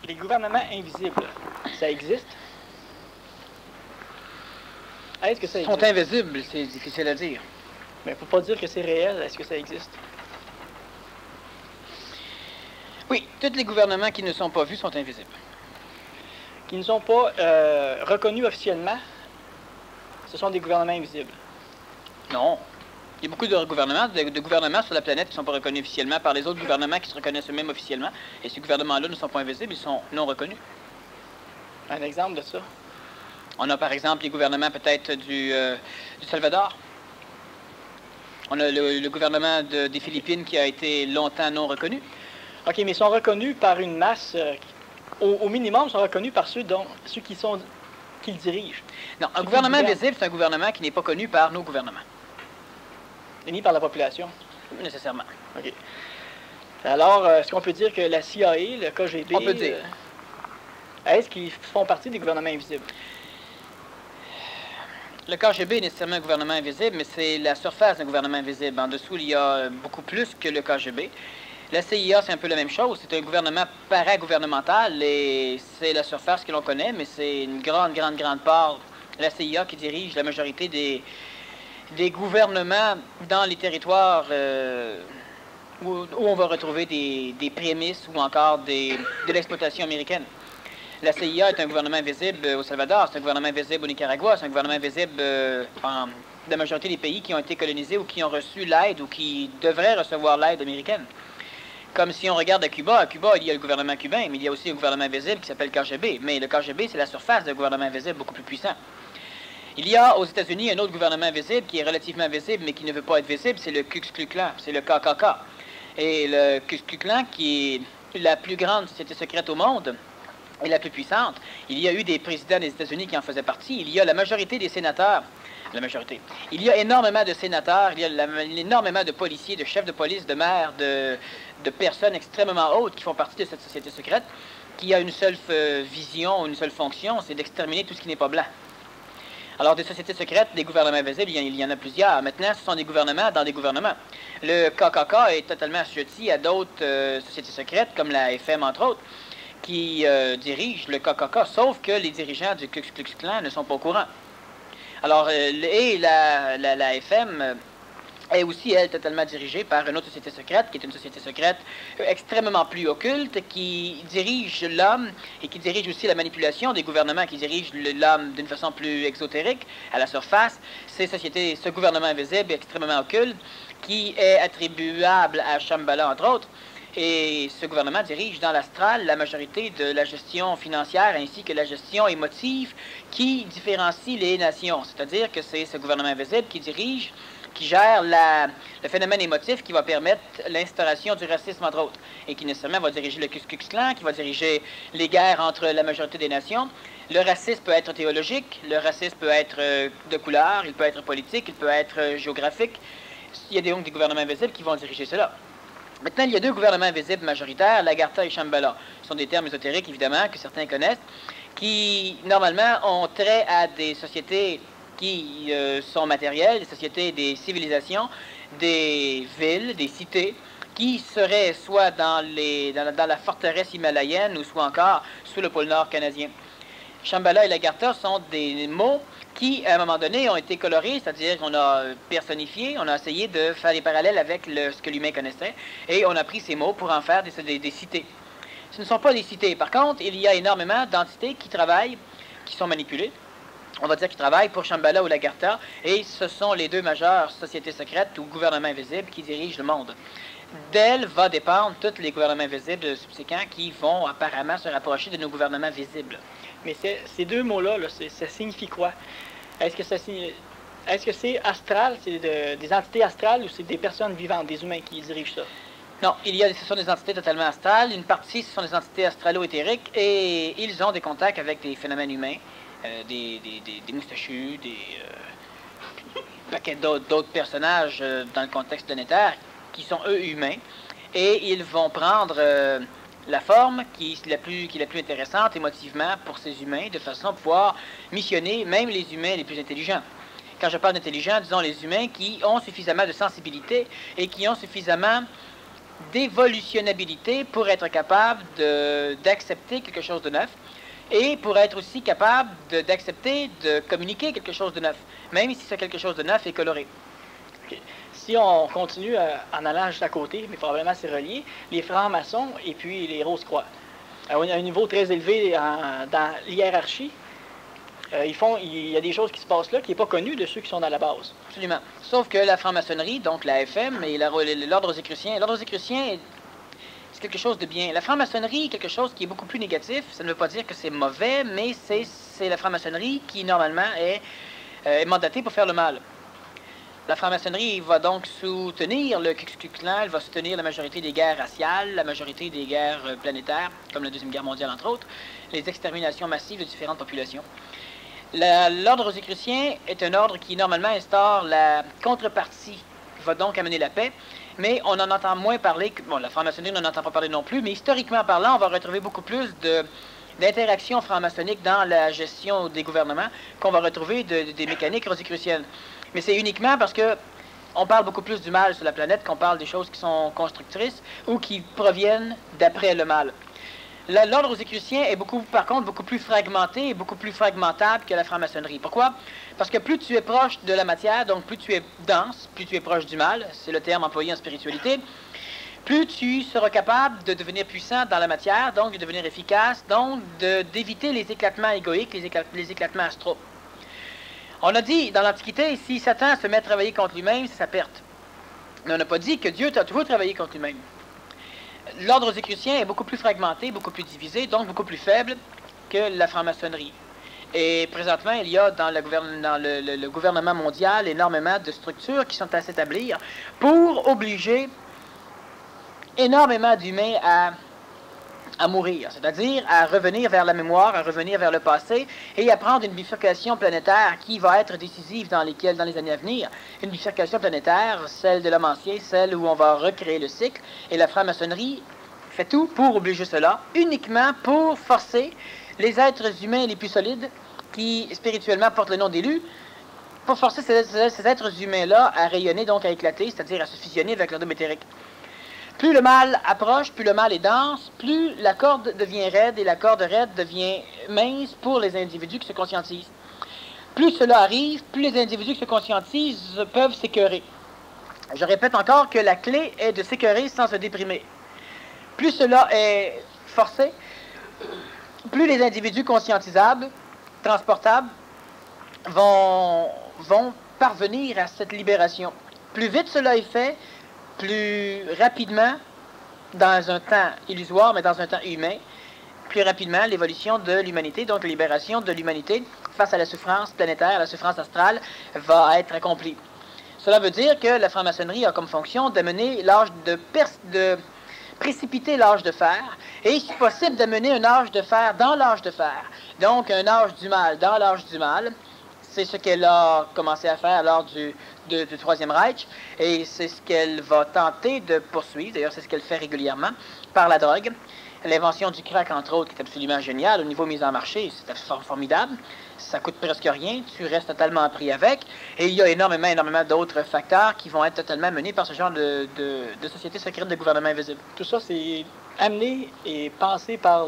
Les gouvernements invisibles, ça existe? Est-ce que ça Ils existe? sont invisibles, c'est difficile à dire. Mais il ne faut pas dire que c'est réel. Est-ce que ça existe? Oui, tous les gouvernements qui ne sont pas vus sont invisibles. Qui ne sont pas reconnus officiellement, ce sont des gouvernements invisibles. Non. Il y a beaucoup de gouvernements sur la planète qui ne sont pas reconnus officiellement par les autres gouvernements qui se reconnaissent eux-mêmes officiellement. Et ces gouvernements-là ne sont pas invisibles, ils sont non reconnus. Un exemple de ça? On a par exemple les gouvernements peut-être du Salvador. On a le gouvernement des Philippines qui a été longtemps non reconnu. OK, mais ils sont reconnus par une masse, au minimum, ils sont reconnus par ceux qui le dirigent. Non, un gouvernement invisible, c'est un gouvernement qui n'est pas connu par nos gouvernements. Et ni par la population? Nécessairement. OK. Alors, est-ce qu'on peut dire que la CIA, le KGB... On peut dire. Est-ce qu'ils font partie des gouvernements invisibles? Le KGB est nécessairement un gouvernement invisible, mais c'est la surface d'un gouvernement invisible. En dessous, il y a beaucoup plus que le KGB. La CIA, c'est un peu la même chose. C'est un gouvernement paragouvernemental et c'est la surface que l'on connaît, mais c'est une grande part de la CIA qui dirige la majorité des gouvernements dans les territoires où on va retrouver des prémices ou encore de l'exploitation américaine. La CIA est un gouvernement invisible au Salvador, c'est un gouvernement invisible au Nicaragua, c'est un gouvernement invisible dans la majorité des pays qui ont été colonisés ou qui ont reçu l'aide ou qui devraient recevoir l'aide américaine. Comme si on regarde à Cuba, il y a le gouvernement cubain, mais il y a aussi un gouvernement invisible qui s'appelle KGB. Mais le KGB, c'est la surface d'un gouvernement invisible beaucoup plus puissant. Il y a aux États-Unis un autre gouvernement invisible qui est relativement invisible, mais qui ne veut pas être visible, c'est le Ku Klux Klan, c'est le KKK. Et le Ku Klux Klan, qui est la plus grande société secrète au monde, et la plus puissante. Il y a eu des présidents des États-Unis qui en faisaient partie. Il y a la majorité des sénateurs. La majorité. Il y a énormément de sénateurs, il y a énormément de policiers, de chefs de police, de maires, de personnes extrêmement hautes qui font partie de cette société secrète, qui a une seule vision, une seule fonction, c'est d'exterminer tout ce qui n'est pas blanc. Alors, des sociétés secrètes, des gouvernements invisibles, il y en a plusieurs. Maintenant, ce sont des gouvernements dans des gouvernements. Le KKK est totalement assujetti à d'autres sociétés secrètes, comme la FM, entre autres, qui dirigent le KKK, sauf que les dirigeants du Ku Klux Klan ne sont pas au courant. Alors, et la FM est aussi, elle, totalement dirigée par une autre société secrète, qui est une société secrète extrêmement plus occulte, qui dirige l'homme et qui dirige aussi la manipulation des gouvernements, qui dirige l'homme d'une façon plus exotérique, à la surface. Ce gouvernement invisible, extrêmement occulte, qui est attribuable à Shambhala, entre autres. Et ce gouvernement dirige dans l'astral la majorité de la gestion financière ainsi que la gestion émotive qui différencie les nations. C'est-à-dire que c'est ce gouvernement invisible qui dirige, qui gère le phénomène émotif qui va permettre l'instauration du racisme, entre autres, et qui nécessairement va diriger le Ku Klux Klan, qui va diriger les guerres entre la majorité des nations. Le racisme peut être théologique, le racisme peut être de couleur, il peut être politique, il peut être géographique. Il y a donc des gouvernements invisibles qui vont diriger cela. Maintenant, il y a deux gouvernements invisibles majoritaires, Lagarta et Shambhala. Ce sont des termes ésotériques, évidemment, que certains connaissent, qui, normalement, ont trait à des sociétés qui sont matérielles, des sociétés, des civilisations, des villes, des cités, qui seraient soit dans la forteresse himalayenne ou soit encore sous le pôle Nord canadien. Shambhala et Lagarta sont des mots qui, à un moment donné, ont été colorés, c'est-à-dire qu'on a personnifié, on a essayé de faire des parallèles avec ce que l'humain connaissait, et on a pris ces mots pour en faire des cités. Ce ne sont pas des cités. Par contre, il y a énormément d'entités qui travaillent, qui sont manipulées, on va dire qui travaillent pour Shambhala ou Lagarta, et ce sont les deux majeures sociétés secrètes ou gouvernements invisibles qui dirigent le monde. D'elles va dépendre tous les gouvernements invisibles subséquents qui vont apparemment se rapprocher de nos gouvernements visibles. Mais ces deux mots-là, ça signifie quoi? Est-ce que c'est astral, c'est des entités astrales ou c'est des personnes vivantes, des humains qui dirigent ça? Non, ce sont des entités totalement astrales. Une partie, ce sont des entités astralo-éthériques et ils ont des contacts avec des phénomènes humains, des moustachus, des paquets d'autres personnages dans le contexte planétaire qui sont, eux, humains. Et ils vont prendre la forme qui est la plus intéressante émotivement pour ces humains, de façon à pouvoir missionner même les humains les plus intelligents. Quand je parle d'intelligents, disons les humains qui ont suffisamment de sensibilité et qui ont suffisamment d'évolutionnabilité pour être capable d'accepter quelque chose de neuf et pour être aussi capable d'accepter de communiquer quelque chose de neuf, même si c'est quelque chose de neuf et coloré. Okay. Si on continue en allant juste à côté, mais probablement c'est relié, les francs-maçons et puis les Rose-Croix. À un niveau très élevé dans l'hiérarchie, il y a des choses qui se passent là qui n'est pas connu de ceux qui sont dans la base. Absolument. Sauf que la franc-maçonnerie, donc la FM et l'ordre rosicrucien, c'est quelque chose de bien. La franc-maçonnerie est quelque chose qui est beaucoup plus négatif. Ça ne veut pas dire que c'est mauvais, mais c'est la franc-maçonnerie qui, normalement, est mandatée pour faire le mal. La franc-maçonnerie va donc soutenir le Ku Klux Klan, elle va soutenir la majorité des guerres raciales, la majorité des guerres planétaires, comme la Deuxième Guerre mondiale, entre autres, les exterminations massives de différentes populations. L'ordre rosicrucien est un ordre qui, normalement, instaure la contrepartie, va donc amener la paix, mais on en entend moins parler. Bon, la franc-maçonnerie, on n'en entend pas parler non plus, mais historiquement parlant, on va retrouver beaucoup plus d'interactions franc-maçonniques dans la gestion des gouvernements qu'on va retrouver des mécaniques rosicruciennes. Mais c'est uniquement parce que on parle beaucoup plus du mal sur la planète qu'on parle des choses qui sont constructrices ou qui proviennent d'après le mal. L'ordre rosicrucien est par contre beaucoup plus fragmenté et beaucoup plus fragmentable que la franc-maçonnerie. Pourquoi? Parce que plus tu es proche de la matière, donc plus tu es dense, plus tu es proche du mal, c'est le terme employé en spiritualité, plus tu seras capable de devenir puissant dans la matière, donc de devenir efficace, donc d'éviter les éclatements égoïques, les éclatements astraux. On a dit dans l'Antiquité, si Satan se met à travailler contre lui-même, c'est sa perte. Mais on n'a pas dit que Dieu a toujours travaillé contre lui-même. L'ordre rosicrucien est beaucoup plus fragmenté, beaucoup plus divisé, donc beaucoup plus faible que la franc-maçonnerie. Et présentement, il y a dans le gouvernement mondial énormément de structures qui sont à s'établir pour obliger énormément d'humains à mourir, c'est-à-dire à revenir vers la mémoire, à revenir vers le passé et à prendre une bifurcation planétaire qui va être décisive dans les années à venir. Une bifurcation planétaire, celle de l'homme ancien, celle où on va recréer le cycle, et la franc-maçonnerie fait tout pour obliger cela, uniquement pour forcer les êtres humains les plus solides, qui spirituellement portent le nom d'élus, pour forcer ces êtres humains-là à rayonner, donc à éclater, c'est-à-dire à se fusionner avec leur dôme éthérique. Plus le mal approche, plus le mal est dense, plus la corde devient raide et la corde raide devient mince pour les individus qui se conscientisent. Plus cela arrive, plus les individus qui se conscientisent peuvent s'écœurer. Je répète encore que la clé est de s'écœurer sans se déprimer. Plus cela est forcé, plus les individus conscientisables, transportables, vont parvenir à cette libération. Plus vite cela est fait, plus rapidement, dans un temps illusoire, mais dans un temps humain, plus rapidement, l'évolution de l'humanité, donc la libération de l'humanité face à la souffrance planétaire, à la souffrance astrale, va être accomplie. Cela veut dire que la franc-maçonnerie a comme fonction d'amener de précipiter l'âge de fer, et si possible d'amener un âge de fer dans l'âge de fer. Donc un âge du mal dans l'âge du mal. C'est ce qu'elle a commencé à faire lors du Troisième Reich, et c'est ce qu'elle va tenter de poursuivre, d'ailleurs c'est ce qu'elle fait régulièrement, par la drogue. L'invention du crack, entre autres, qui est absolument géniale. Au niveau mise en marché, c'est formidable. Ça coûte presque rien, tu restes totalement pris avec. Et il y a énormément d'autres facteurs qui vont être totalement menés par ce genre de société secrète de gouvernement invisible. Tout ça, c'est amené et pensé par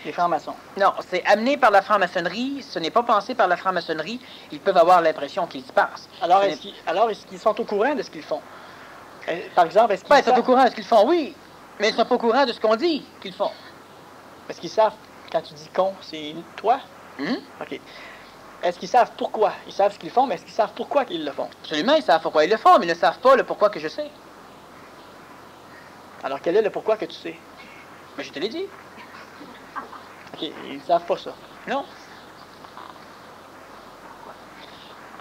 les francs-maçons. Non, c'est amené par la franc-maçonnerie, ce n'est pas pensé par la franc-maçonnerie. Ils peuvent avoir l'impression qu'ils y pensent. Alors, est-ce qu'ils sont au courant de ce qu'ils font? Par exemple, est-ce qu'ils sont au courant de ce qu'ils font? Oui, mais ils ne sont pas au courant de ce qu'on dit qu'ils font. Est-ce qu'ils savent, quand tu dis con, c'est toi? OK. Est-ce qu'ils savent pourquoi? Ils savent ce qu'ils font, mais est-ce qu'ils savent pourquoi ils le font? Absolument, ils savent pourquoi ils le font, mais ils ne savent pas le pourquoi que je sais. Alors, quel est le pourquoi que tu sais? Mais je te l'ai dit. OK, ils ne savent pas ça. Non.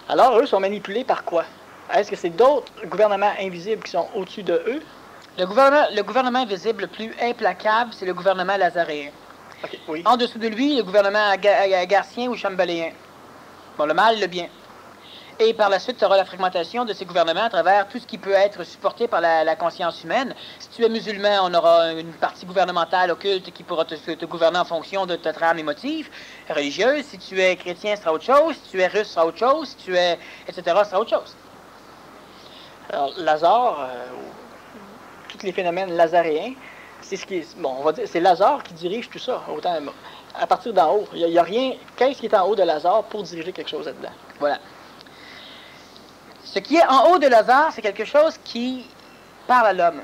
Alors, eux sont manipulés par quoi? Est-ce que c'est d'autres gouvernements invisibles qui sont au-dessus de eux? Le gouvernement invisible le plus implacable, c'est le gouvernement lazaréen. Okay, oui. En dessous de lui, le gouvernement garcien ou chambaléen. Bon, le mal et le bien. Et par la suite, tu auras la fragmentation de ces gouvernements à travers tout ce qui peut être supporté par la conscience humaine. Si tu es musulman, on aura une partie gouvernementale occulte qui pourra te gouverner en fonction de ta trame émotive, religieuse. Si tu es chrétien, ce sera autre chose. Si tu es russe, ce sera autre chose. Si tu es, etc., ce sera autre chose. Alors, Lazare, tous les phénomènes lasaréens. C'est ce qui est, bon, on va dire, c'est Lazare qui dirige tout ça, autant à partir d'en haut. Il y a rien, qu'est-ce qui est en haut de Lazare pour diriger quelque chose là-dedans? Voilà. Ce qui est en haut de Lazare, c'est quelque chose qui parle à l'homme.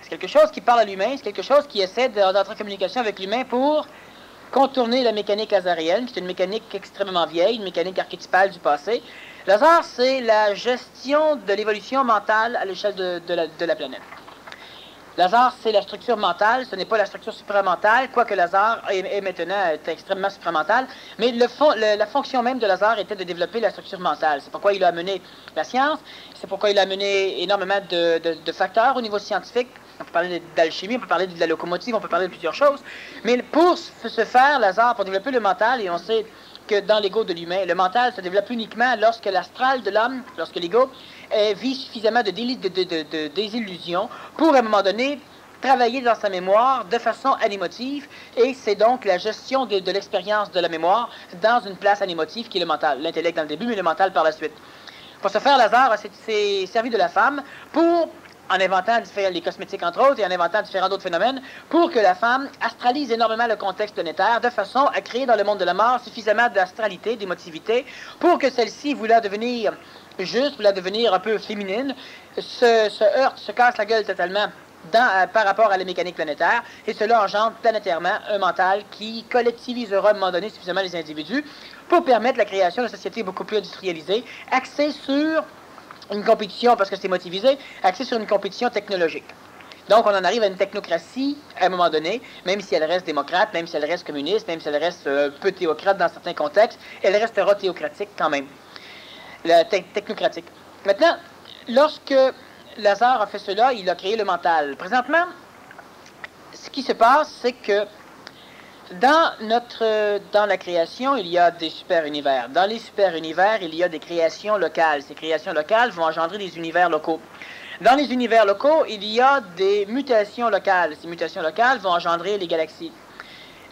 C'est quelque chose qui parle à l'humain, c'est quelque chose qui essaie d'entrer en communication avec l'humain pour contourner la mécanique lasaréenne, qui est une mécanique extrêmement vieille, une mécanique archétypale du passé. Lazare, c'est la gestion de l'évolution mentale à l'échelle de la planète. Lazare, c'est la structure mentale, ce n'est pas la structure supramentale, quoique Lazare est maintenant extrêmement supramentale, mais la fonction même de Lazare était de développer la structure mentale. C'est pourquoi il a amené la science, c'est pourquoi il a amené énormément de facteurs au niveau scientifique. On peut parler d'alchimie, on peut parler de la locomotive, on peut parler de plusieurs choses. Mais pour ce faire, Lazare, pour développer le mental, et on sait que dans l'ego de l'humain, le mental se développe uniquement lorsque l'astral de l'homme, lorsque l'ego, vit suffisamment de désillusions pour, à un moment donné, travailler dans sa mémoire de façon animative, et c'est donc la gestion de l'expérience de la mémoire dans une place animative qui est le mental. L'intellect dans le début, mais le mental par la suite. Pour ce faire, Lazare s'est servi de la femme pour, en inventant les cosmétiques entre autres, et en inventant différents autres phénomènes, pour que la femme astralise énormément le contexte planétaire, de façon à créer dans le monde de la mort suffisamment d'astralité, d'émotivité, pour que celle-ci, voulant devenir juste, voulant devenir un peu féminine, se heurte, se casse la gueule totalement par rapport à la mécanique planétaire, et cela engendre planétairement un mental qui collectivisera à un moment donné suffisamment les individus pour permettre la création d'une société beaucoup plus industrialisée, axée sur une compétition, parce que c'est motivisé, axée sur une compétition technologique. Donc, on en arrive à une technocratie, à un moment donné, même si elle reste démocrate, même si elle reste communiste, même si elle reste peu théocrate dans certains contextes, elle restera théocratique quand même. Technocratique. Maintenant, lorsque Lazare a fait cela, il a créé le mental. Présentement, ce qui se passe, c'est que dans la création, il y a des super-univers. Dans les super-univers, il y a des créations locales. Ces créations locales vont engendrer des univers locaux. Dans les univers locaux, il y a des mutations locales. Ces mutations locales vont engendrer les galaxies.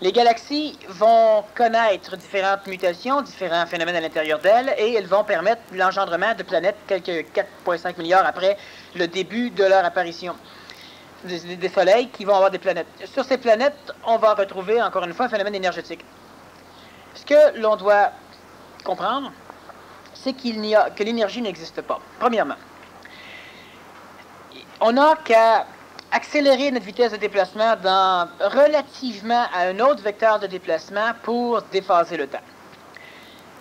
Les galaxies vont connaître différentes mutations, différents phénomènes à l'intérieur d'elles, et elles vont permettre l'engendrement de planètes quelques 4,5 milliards après le début de leur apparition. Des soleils qui vont avoir des planètes. Sur ces planètes, on va retrouver encore une fois un phénomène énergétique. Ce que l'on doit comprendre, c'est que l'énergie n'existe pas. Premièrement, on n'a qu'à accélérer notre vitesse de déplacement relativement à un autre vecteur de déplacement pour déphaser le temps.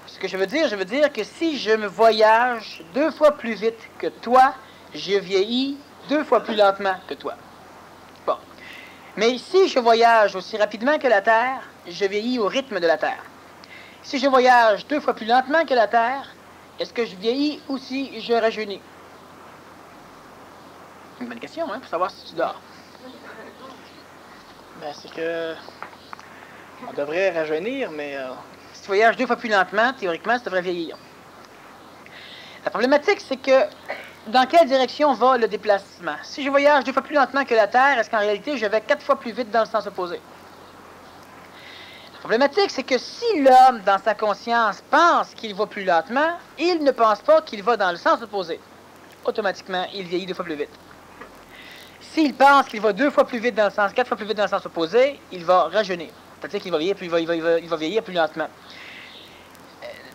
Ce que je veux dire que si je me voyage 2 fois plus vite que toi, je vieillis 2 fois plus lentement que toi. Bon. Mais si je voyage aussi rapidement que la Terre, je vieillis au rythme de la Terre. Si je voyage 2 fois plus lentement que la Terre, est-ce que je vieillis ou si je rajeunis? Une bonne question, hein, pour savoir si tu dors. Ben, c'est que on devrait rajeunir, mais si tu voyages 2 fois plus lentement, théoriquement, tu devrais vieillir. La problématique, c'est que dans quelle direction va le déplacement? Si je voyage 2 fois plus lentement que la Terre, est-ce qu'en réalité, je vais 4 fois plus vite dans le sens opposé? La problématique, c'est que si l'homme, dans sa conscience, pense qu'il va plus lentement, il ne pense pas qu'il va dans le sens opposé. Automatiquement, il vieillit 2 fois plus vite. S'il pense qu'il va 2 fois plus vite dans le sens, 4 fois plus vite dans le sens opposé, il va rajeunir. C'est-à-dire qu'il va vieillir, il va vieillir plus lentement.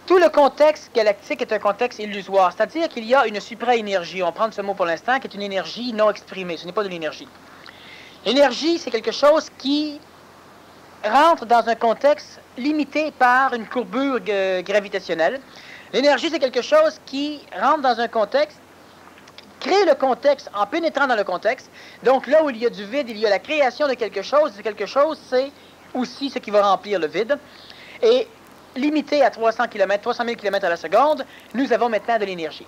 Tout le contexte galactique est un contexte illusoire, c'est-à-dire qu'il y a une supra-énergie, on va prendre ce mot pour l'instant, qui est une énergie non exprimée, ce n'est pas de l'énergie. L'énergie, c'est quelque chose qui rentre dans un contexte limité par une courbure gravitationnelle. L'énergie, c'est quelque chose qui rentre dans un contexte, crée le contexte en pénétrant dans le contexte. Donc là où il y a du vide, il y a la création de quelque chose. Quelque chose, c'est aussi ce qui va remplir le vide. Et limité à 300 000 km à la seconde, nous avons maintenant de l'énergie.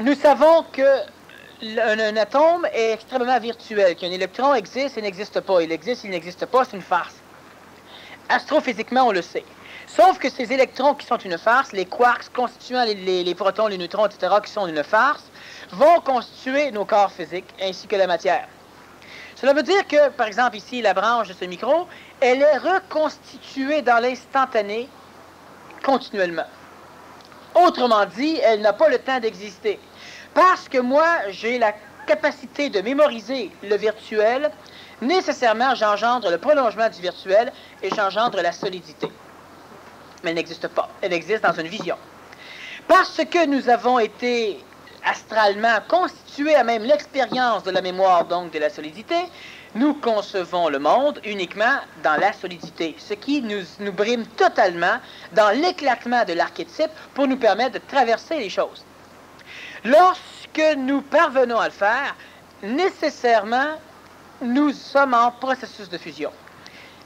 Nous savons qu'un atome est extrêmement virtuel, qu'un électron existe et n'existe pas. Il existe, il n'existe pas, c'est une farce. Astrophysiquement, on le sait. Sauf que ces électrons qui sont une farce, les quarks constituant les protons, les neutrons, etc., qui sont une farce, vont constituer nos corps physiques ainsi que la matière. Cela veut dire que, par exemple, ici, la branche de ce micro, elle est reconstituée dans l'instantané continuellement. Autrement dit, elle n'a pas le temps d'exister. Parce que moi, j'ai la capacité de mémoriser le virtuel, nécessairement, j'engendre le prolongement du virtuel et j'engendre la solidité. Mais elle n'existe pas. Elle existe dans une vision. Parce que nous avons été astralement constitués à même l'expérience de la mémoire, donc de la solidité, nous concevons le monde uniquement dans la solidité, ce qui nous brime totalement dans l'éclatement de l'archétype pour nous permettre de traverser les choses. Lorsque nous parvenons à le faire, nécessairement, nous sommes en processus de fusion.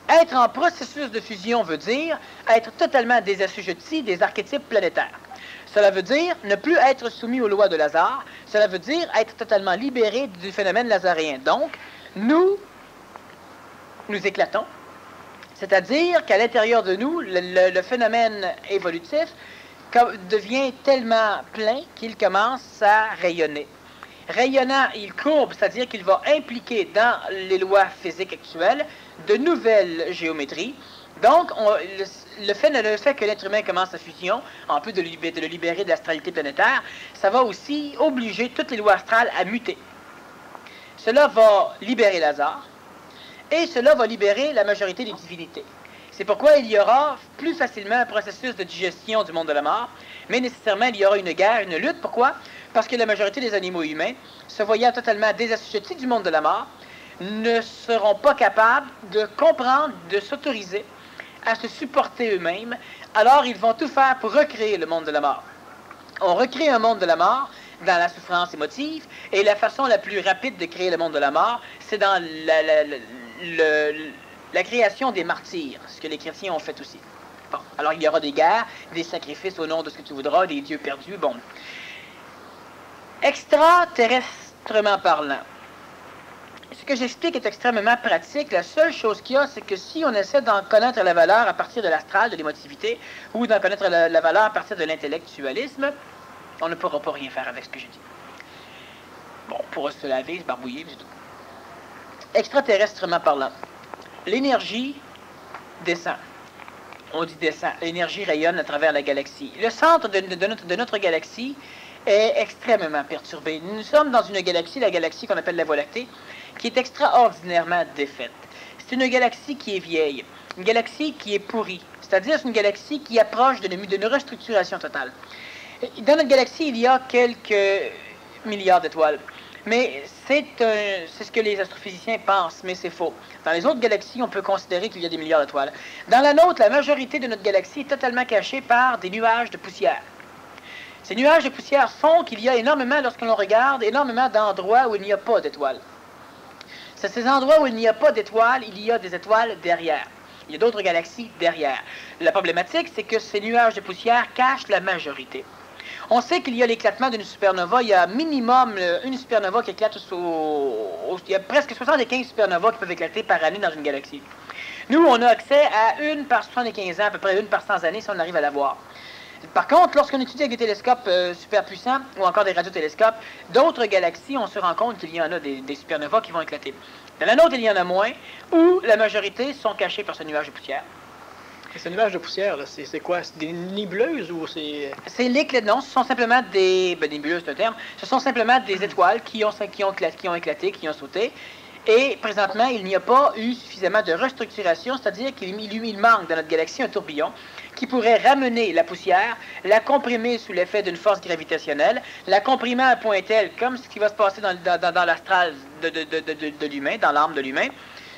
Être en processus de fusion veut dire être totalement désassujetti des archétypes planétaires. Cela veut dire ne plus être soumis aux lois de Lazare. Cela veut dire être totalement libéré du phénomène lazaréen. Donc, nous éclatons. C'est-à-dire qu'à l'intérieur de nous, le phénomène évolutif devient tellement plein qu'il commence à rayonner. Rayonnant, il courbe, c'est-à-dire qu'il va impliquer dans les lois physiques actuelles de nouvelles géométries. Donc, le fait que l'être humain commence sa fusion, en plus de le libérer de l'astralité planétaire, ça va aussi obliger toutes les lois astrales à muter. Cela va libérer Lazare, et cela va libérer la majorité des divinités. C'est pourquoi il y aura plus facilement un processus de digestion du monde de la mort, mais nécessairement il y aura une guerre, une lutte. Pourquoi? Parce que la majorité des animaux humains, se voyant totalement désassujettis du monde de la mort, ne seront pas capables de comprendre, de s'autoriser à se supporter eux-mêmes, alors ils vont tout faire pour recréer le monde de la mort. On recrée un monde de la mort dans la souffrance émotive, et la façon la plus rapide de créer le monde de la mort, c'est dans la création des martyrs, ce que les chrétiens ont fait aussi. Bon, alors il y aura des guerres, des sacrifices au nom de ce que tu voudras, des dieux perdus, bon. Extraterrestrement parlant, ce que j'explique est extrêmement pratique. La seule chose qu'il y a, c'est que si on essaie d'en connaître la valeur à partir de l'astral, de l'émotivité, ou d'en connaître la valeur à partir de l'intellectualisme, on ne pourra pas rien faire avec ce que je dis. Bon, on pourra se laver, se barbouiller, mais c'est tout. Extraterrestrement parlant, l'énergie descend. On dit descend. L'énergie rayonne à travers la galaxie. Le centre de notre galaxie est extrêmement perturbé. Nous sommes dans une galaxie, la galaxie qu'on appelle la Voie lactée, qui est extraordinairement défaite. C'est une galaxie qui est vieille, une galaxie qui est pourrie, c'est-à-dire une galaxie qui approche d'une restructuration totale. Dans notre galaxie, il y a quelques milliards d'étoiles, mais c'est ce que les astrophysiciens pensent, mais c'est faux. Dans les autres galaxies, on peut considérer qu'il y a des milliards d'étoiles. Dans la nôtre, la majorité de notre galaxie est totalement cachée par des nuages de poussière. Ces nuages de poussière font qu'il y a énormément, lorsqu'on regarde, énormément d'endroits où il n'y a pas d'étoiles. C'est ces endroits où il n'y a pas d'étoiles, il y a des étoiles derrière. Il y a d'autres galaxies derrière. La problématique, c'est que ces nuages de poussière cachent la majorité. On sait qu'il y a l'éclatement d'une supernova. Il y a minimum une supernova qui éclate il y a presque 75 supernovas qui peuvent éclater par année dans une galaxie. Nous, on a accès à une par 75 ans, à peu près une par 100 années, si on arrive à la voir. Par contre, lorsqu'on étudie avec des télescopes super puissants ou encore des radiotélescopes, d'autres galaxies, on se rend compte qu'il y en a des supernovas qui vont éclater. Dans la nôtre, il y en a moins, où la majorité sont cachées par ce nuage de poussière. Et ce nuage de poussière, c'est quoi? C'est des nébuleuses ou c'est... C'est l'éclatement. Ce sont simplement des... nébuleuses, c'est un terme. Ce sont simplement des étoiles qui ont éclaté, qui ont sauté. Et présentement, il n'y a pas eu suffisamment de restructuration, c'est-à-dire qu'il manque dans notre galaxie un tourbillon qui pourrait ramener la poussière, la comprimer sous l'effet d'une force gravitationnelle, la comprimer à un point tel, comme ce qui va se passer dans l'astral de l'humain, dans l'âme de l'humain,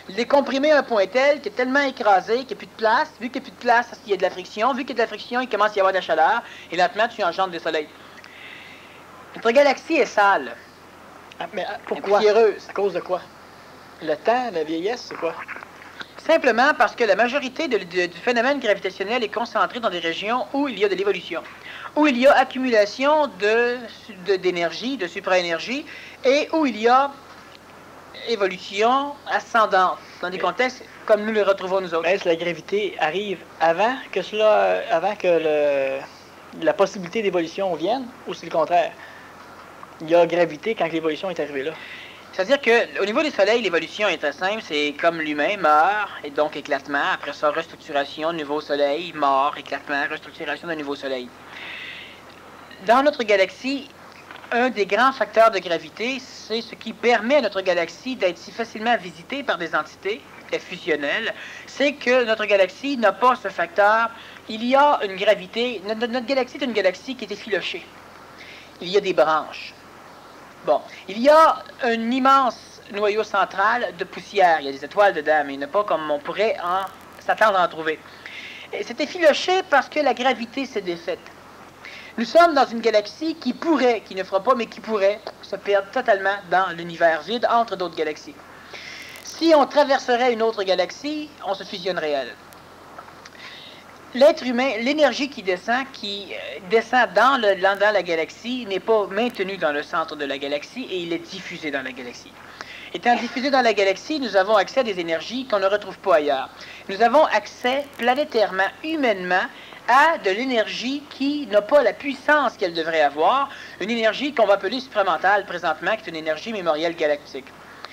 les comprimer à un point tel qui est tellement écrasé qu'il n'y a plus de place. Vu qu'il n'y a plus de place, il y a de la friction. Vu qu'il y a de la friction, il commence à y avoir de la chaleur. Et lentement, tu engendres des soleils. Notre galaxie est sale. Ah, mais pourquoi? Poussiéreuse. À cause de quoi? Le temps, la vieillesse, c'est quoi? Simplement parce que la majorité du phénomène gravitationnel est concentrée dans des régions où il y a de l'évolution, où il y a accumulation d'énergie, de supraénergie, et où il y a évolution ascendante, dans des contextes comme nous les retrouvons nous autres. Est-ce que la gravité arrive avant que la possibilité d'évolution vienne, ou c'est le contraire? Il y a gravité quand l'évolution est arrivée là. C'est-à-dire qu'au niveau des soleils, l'évolution est très simple. C'est comme l'humain meurt, et donc éclatement. Après ça, restructuration, nouveau soleil, mort, éclatement, restructuration d'un nouveau soleil. Dans notre galaxie, un des grands facteurs de gravité, c'est ce qui permet à notre galaxie d'être si facilement visitée par des entités fusionnelles, c'est que notre galaxie n'a pas ce facteur. Il y a une gravité, notre galaxie est une galaxie qui est effilochée. Il y a des branches. Bon, il y a un immense noyau central de poussière. Il y a des étoiles dedans, mais il n'y en a pas comme on pourrait s'attendre à en trouver. Et c'est effiloché parce que la gravité s'est défaite. Nous sommes dans une galaxie qui pourrait, qui ne fera pas, mais qui pourrait se perdre totalement dans l'univers vide entre d'autres galaxies. Si on traverserait une autre galaxie, on se fusionnerait à elle. L'être humain, l'énergie qui descend dans la galaxie n'est pas maintenue dans le centre de la galaxie et il est diffusé dans la galaxie. Étant diffusé dans la galaxie, nous avons accès à des énergies qu'on ne retrouve pas ailleurs. Nous avons accès planétairement, humainement, à de l'énergie qui n'a pas la puissance qu'elle devrait avoir, une énergie qu'on va appeler supramentale présentement, qui est une énergie mémorielle galactique.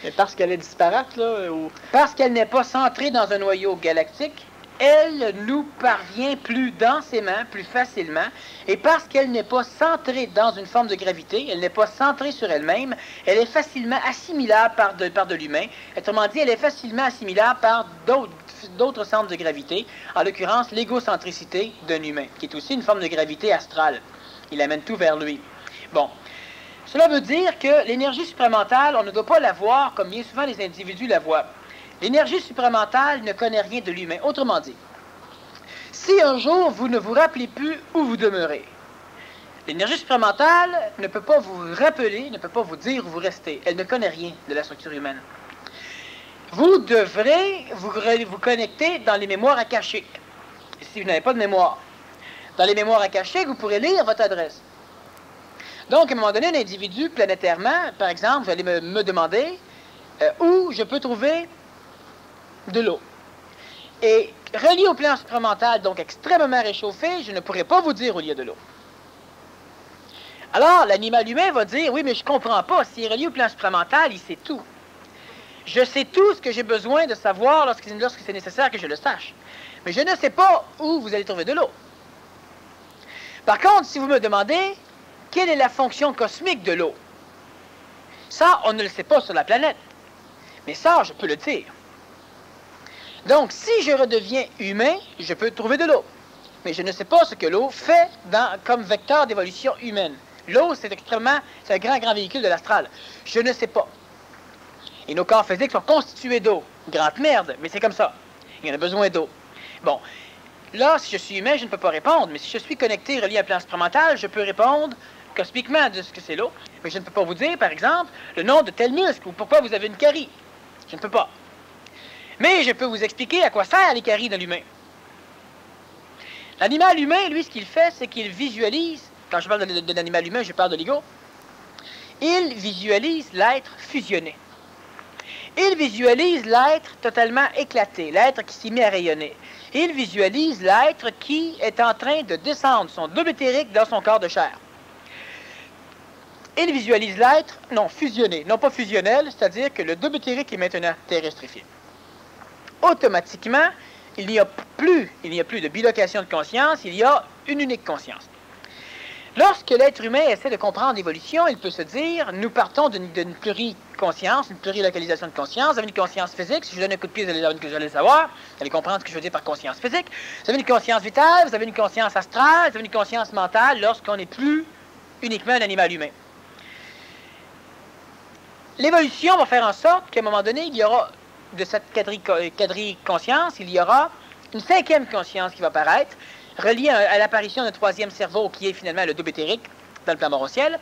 Mais parce qu'elle est disparate, là, ou... Parce qu'elle n'est pas centrée dans un noyau galactique, elle nous parvient plus densément, plus facilement, et parce qu'elle n'est pas centrée dans une forme de gravité, elle n'est pas centrée sur elle-même, elle est facilement assimilable par de l'humain. Autrement dit, elle est facilement assimilable par d'autres centres de gravité, en l'occurrence l'égocentricité d'un humain, qui est aussi une forme de gravité astrale. Il amène tout vers lui. Bon. Cela veut dire que l'énergie supramentale, on ne doit pas la voir comme bien souvent les individus la voient. L'énergie supramentale ne connaît rien de l'humain. Autrement dit, si un jour vous ne vous rappelez plus où vous demeurez, l'énergie supramentale ne peut pas vous rappeler, ne peut pas vous dire où vous restez. Elle ne connaît rien de la structure humaine. Vous devrez vous connecter dans les mémoires akashiques. Si vous n'avez pas de mémoire, dans les mémoires akashiques, vous pourrez lire votre adresse. Donc, à un moment donné, un individu planétairement, par exemple, vous allez me demander où je peux trouver de l'eau. Et relié au plan supramental, donc extrêmement réchauffé, je ne pourrais pas vous dire où il y a de l'eau. Alors, l'animal humain va dire, oui, mais je ne comprends pas, s'il est relié au plan supramental, il sait tout. Je sais tout ce que j'ai besoin de savoir lorsque c'est nécessaire que je le sache. Mais je ne sais pas où vous allez trouver de l'eau. Par contre, si vous me demandez, quelle est la fonction cosmique de l'eau? Ça, on ne le sait pas sur la planète. Mais ça, je peux le dire. Donc, si je redeviens humain, je peux trouver de l'eau. Mais je ne sais pas ce que l'eau fait comme vecteur d'évolution humaine. L'eau, c'est un grand véhicule de l'astral. Je ne sais pas. Et nos corps physiques sont constitués d'eau. Grande merde, mais c'est comme ça. Il y en a besoin d'eau. Bon, là, si je suis humain, je ne peux pas répondre. Mais si je suis connecté, relié à un plan supramental, je peux répondre cosmiquement de ce que c'est l'eau. Mais je ne peux pas vous dire, par exemple, le nom de tel muscle ou pourquoi vous avez une carie. Je ne peux pas. Mais je peux vous expliquer à quoi servent les caries de l'humain. L'animal humain, lui, ce qu'il fait, c'est qu'il visualise, quand je parle de l'animal humain, je parle de l'ego, il visualise l'être fusionné. Il visualise l'être totalement éclaté, l'être qui s'est mis à rayonner. Il visualise l'être qui est en train de descendre son double éthérique dans son corps de chair. Il visualise l'être, non, fusionné, non pas fusionnel, c'est-à-dire que le double éthérique est maintenant terrestrifié. Automatiquement, il n'y a plus de bilocation de conscience, il y a une unique conscience. Lorsque l'être humain essaie de comprendre l'évolution, il peut se dire, nous partons d'une pluriconscience, une plurilocalisation de conscience, vous avez une conscience physique, si je donne un coup de pied, vous allez le savoir, vous allez comprendre ce que je veux dire par conscience physique, vous avez une conscience vitale, vous avez une conscience astrale, vous avez une conscience mentale, lorsqu'on n'est plus uniquement un animal humain. L'évolution va faire en sorte qu'à un moment donné, il y aura de cette quadriconscience, il y aura une cinquième conscience qui va apparaître, reliée à l'apparition d'un troisième cerveau qui est finalement le double éthérique dans le plan mort-au-ciel.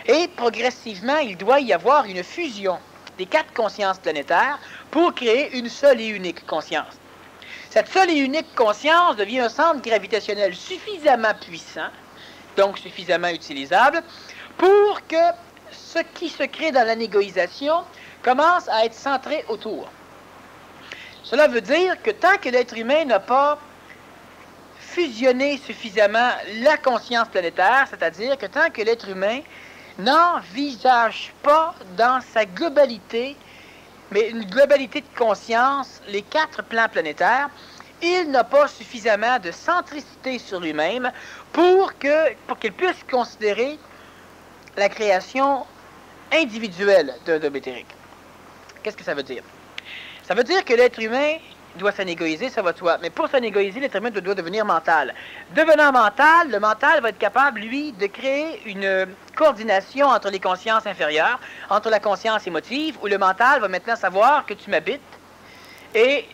Et progressivement, il doit y avoir une fusion des 4 consciences planétaires pour créer une seule et unique conscience. Cette seule et unique conscience devient un centre gravitationnel suffisamment puissant, donc suffisamment utilisable, pour que ce qui se crée dans l'anégoïsation commence à être centré autour. Cela veut dire que tant que l'être humain n'a pas fusionné suffisamment la conscience planétaire, c'est-à-dire que tant que l'être humain n'envisage pas dans sa globalité, mais une globalité de conscience, les 4 plans planétaires, il n'a pas suffisamment de centricité sur lui-même pour qu'il puisse considérer la création individuelle d'un homme éthérique. Qu'est-ce que ça veut dire? Ça veut dire que l'être humain doit s'anégoïser, ça va de soi. Mais pour s'anégoïser, l'être humain doit devenir mental. Devenant mental, le mental va être capable, lui, de créer une coordination entre les consciences inférieures, entre la conscience émotive, où le mental va maintenant savoir que tu m'habites. Et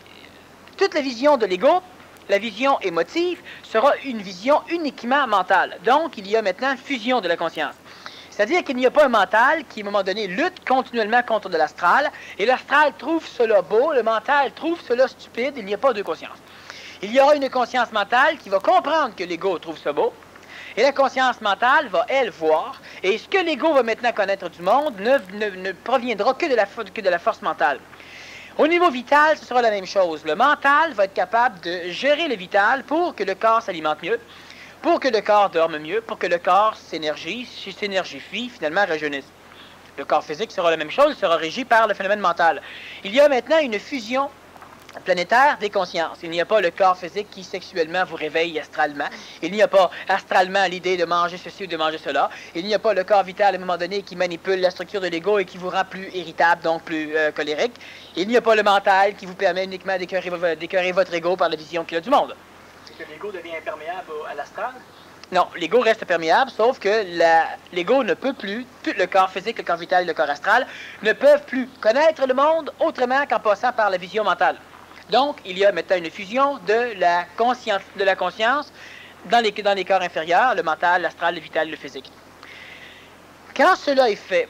toute la vision de l'ego, la vision émotive, sera une vision uniquement mentale. Donc, il y a maintenant fusion de la conscience. C'est-à-dire qu'il n'y a pas un mental qui, à un moment donné, lutte continuellement contre de l'astral, et l'astral trouve cela beau, le mental trouve cela stupide, il n'y a pas deux consciences. Il y aura une conscience mentale qui va comprendre que l'ego trouve ça beau, et la conscience mentale va, elle, voir, et ce que l'ego va maintenant connaître du monde ne proviendra que de la force mentale. Au niveau vital, ce sera la même chose. Le mental va être capable de gérer le vital pour que le corps s'alimente mieux, pour que le corps dorme mieux, pour que le corps s'énergifie, finalement rajeunisse. Le corps physique sera la même chose, il sera régi par le phénomène mental. Il y a maintenant une fusion planétaire des consciences. Il n'y a pas le corps physique qui sexuellement vous réveille astralement. Il n'y a pas astralement l'idée de manger ceci ou de manger cela. Il n'y a pas le corps vital à un moment donné qui manipule la structure de l'ego et qui vous rend plus irritable, donc plus colérique. Il n'y a pas le mental qui vous permet uniquement d'écœurer votre ego par la vision qu'il a du monde. Que l'ego devient imperméable à l'astral? Non, l'ego reste perméable, sauf que l'ego ne peut plus, tout le corps physique, le corps vital et le corps astral, ne peuvent plus connaître le monde autrement qu'en passant par la vision mentale. Donc, il y a maintenant une fusion de la conscience dans les corps inférieurs, le mental, l'astral, le vital, le physique. Quand cela est fait,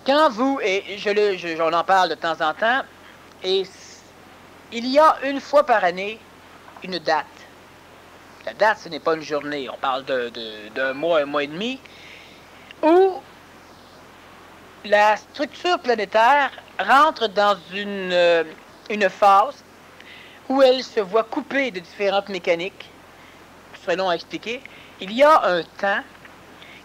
quand vous, et j'en en parle de temps en temps, et il y a une fois par année une date. La date, ce n'est pas une journée, on parle d'un mois, un mois et demi, où la structure planétaire rentre dans une phase où elle se voit coupée de différentes mécaniques, ce serait long à expliquer. Il y a un temps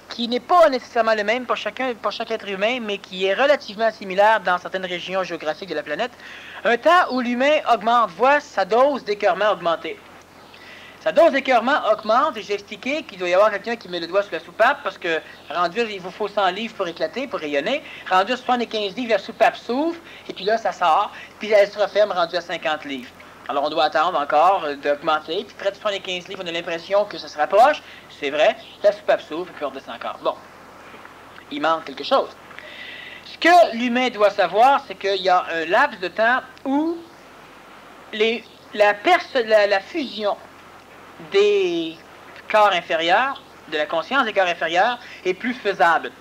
qui n'est pas nécessairement le même pour chaque être humain, mais qui est relativement similaire dans certaines régions géographiques de la planète. Un temps où l'humain voit sa dose d'écœurement augmenter. Sa dose d'écœurement augmente, et j'ai expliqué qu'il doit y avoir quelqu'un qui met le doigt sur la soupape, parce que rendu, il vous faut 100 livres pour éclater, pour rayonner. Rendu à 75 livres, la soupape s'ouvre, et puis là, ça sort, puis elle se referme rendu à 50 livres. Alors, on doit attendre encore d'augmenter, puis près de 75 livres, on a l'impression que ça se rapproche. C'est vrai, la soupape s'ouvre, et puis on redescend encore. Bon, il manque quelque chose. Ce que l'humain doit savoir, c'est qu'il y a un laps de temps où la fusion des corps inférieurs, de la conscience des corps inférieurs, est plus faisable.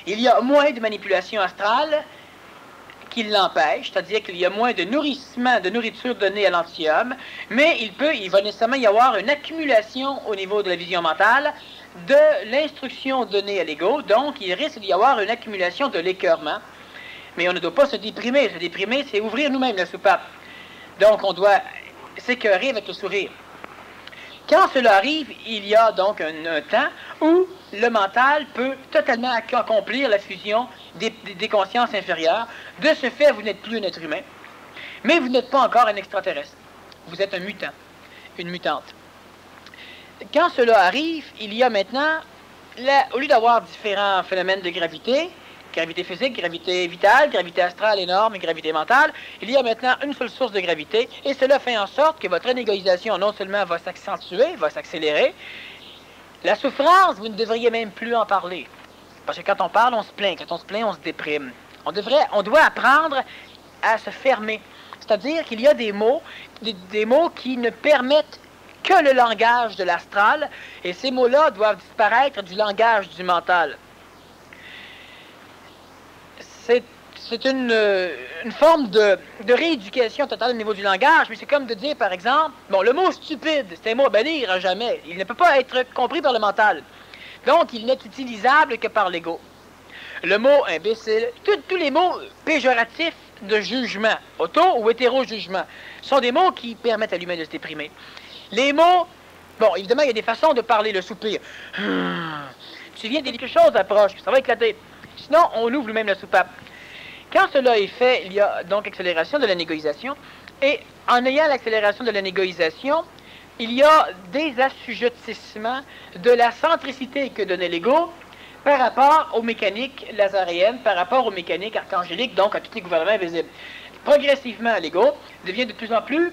Il y a moins de manipulation astrale qui l'empêche, c'est-à-dire qu'il y a moins de nourriture donnée à l'antihomme, mais il va nécessairement y avoir une accumulation au niveau de la vision mentale de l'instruction donnée à l'ego, donc il risque d'y avoir une accumulation de l'écœurement. Mais on ne doit pas se déprimer. Se déprimer, c'est ouvrir nous-mêmes la soupape. Donc on doit s'écœurer avec le sourire. Quand cela arrive, il y a donc un temps où le mental peut totalement accomplir la fusion des consciences inférieures. De ce fait, vous n'êtes plus un être humain, mais vous n'êtes pas encore un extraterrestre. Vous êtes un mutant, une mutante. Quand cela arrive, il y a maintenant, au lieu d'avoir différents phénomènes de gravité physique, gravité vitale, gravité astrale énorme et gravité mentale, il y a maintenant une seule source de gravité, et cela fait en sorte que votre égoïsation non seulement va s'accentuer, va s'accélérer. La souffrance, vous ne devriez même plus en parler. Parce que quand on parle, on se plaint. Quand on se plaint, on se déprime. On doit apprendre à se fermer. C'est-à-dire qu'il y a des mots qui ne permettent que le langage de l'astral, et ces mots-là doivent disparaître du langage du mental. C'est une forme de rééducation totale au niveau du langage, mais c'est comme de dire, par exemple, bon, le mot stupide, c'est un mot à bannir à jamais. Il ne peut pas être compris par le mental. Donc, il n'est utilisable que par l'ego. Le mot imbécile, tous les mots péjoratifs de jugement, auto- ou hétéro-jugement, sont des mots qui permettent à l'humain de se déprimer. Les mots, bon, évidemment, il y a des façons de parler le soupir. Tu viens de dire quelque chose approche, ça va éclater. Sinon, on ouvre nous-mêmes la soupape. Quand cela est fait, il y a donc accélération de la négoïsation. Et en ayant l'accélération de la négoïsation, il y a des assujettissements de la centricité que donnait l'ego par rapport aux mécaniques lazaréennes, par rapport aux mécaniques archangéliques, donc à tous les gouvernements invisibles. Progressivement, l'ego devient de plus en plus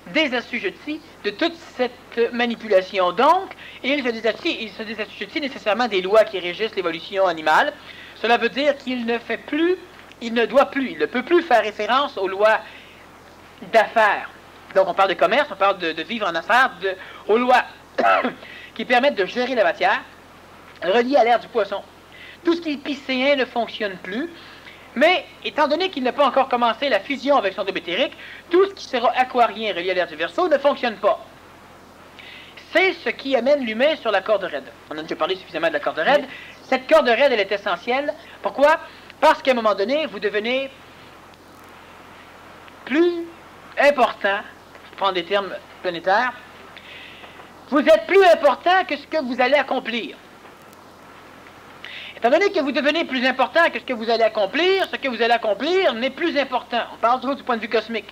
désassujetti de toute cette manipulation. Donc, il se désassujettit nécessairement des lois qui régissent l'évolution animale. Cela veut dire qu'il ne fait plus, il ne doit plus, il ne peut plus faire référence aux lois d'affaires. Donc, on parle de commerce, on parle de vivre en affaires, aux lois qui permettent de gérer la matière, reliées à l'ère du poisson. Tout ce qui est piscéen ne fonctionne plus. Mais, étant donné qu'il n'a pas encore commencé la fusion avec son double éthérique, tout ce qui sera aquarien relié à l'ère du Verseau ne fonctionne pas. C'est ce qui amène l'humain sur la corde raide. On a déjà parlé suffisamment de la corde raide. Cette corde raide, elle est essentielle. Pourquoi? Parce qu'à un moment donné, vous devenez plus important, pour prendre des termes planétaires, vous êtes plus important que ce que vous allez accomplir. Étant donné que vous devenez plus important que ce que vous allez accomplir, ce que vous allez accomplir n'est plus important. On parle toujours du point de vue cosmique.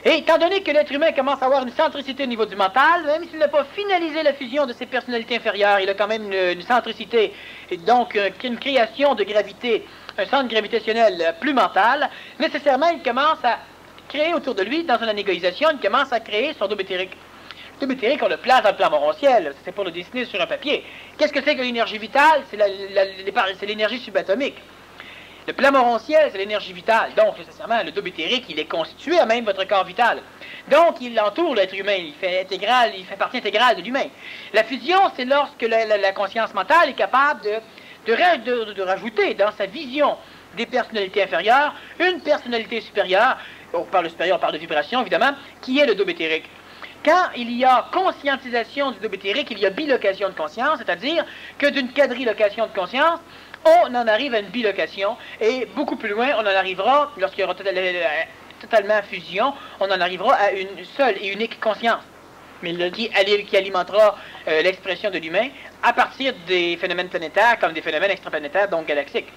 Et étant donné que l'être humain commence à avoir une centricité au niveau du mental, même s'il n'a pas finalisé la fusion de ses personnalités inférieures, il a quand même une centricité, et donc une création de gravité, un centre gravitationnel plus mental, nécessairement il commence à créer autour de lui, dans une anégoïsation, il commence à créer son double éthérique. Le double éthérique, on le place dans le plan morontiel, c'est pour le dessiner sur un papier. Qu'est-ce que c'est que l'énergie vitale? C'est l'énergie subatomique. Le plan morontiel, c'est l'énergie vitale. Donc, nécessairement, le double éthérique, il est constitué à même votre corps vital. Donc, il entoure l'être humain, il fait partie intégrale de l'humain. La fusion, c'est lorsque la conscience mentale est capable de rajouter dans sa vision des personnalités inférieures une personnalité supérieure. On parle de supérieur, on parle de vibration, évidemment, qui est le double éthérique. Quand il y a conscientisation du double éthérique, il y a bilocation de conscience, c'est-à-dire que d'une quadrilocation de conscience, on en arrive à une bilocation, et beaucoup plus loin, on en arrivera, lorsqu'il y aura totalement fusion, on en arrivera à une seule et unique conscience, mais qui alimentera l'expression de l'humain à partir des phénomènes planétaires comme des phénomènes extraplanétaires, donc galactiques.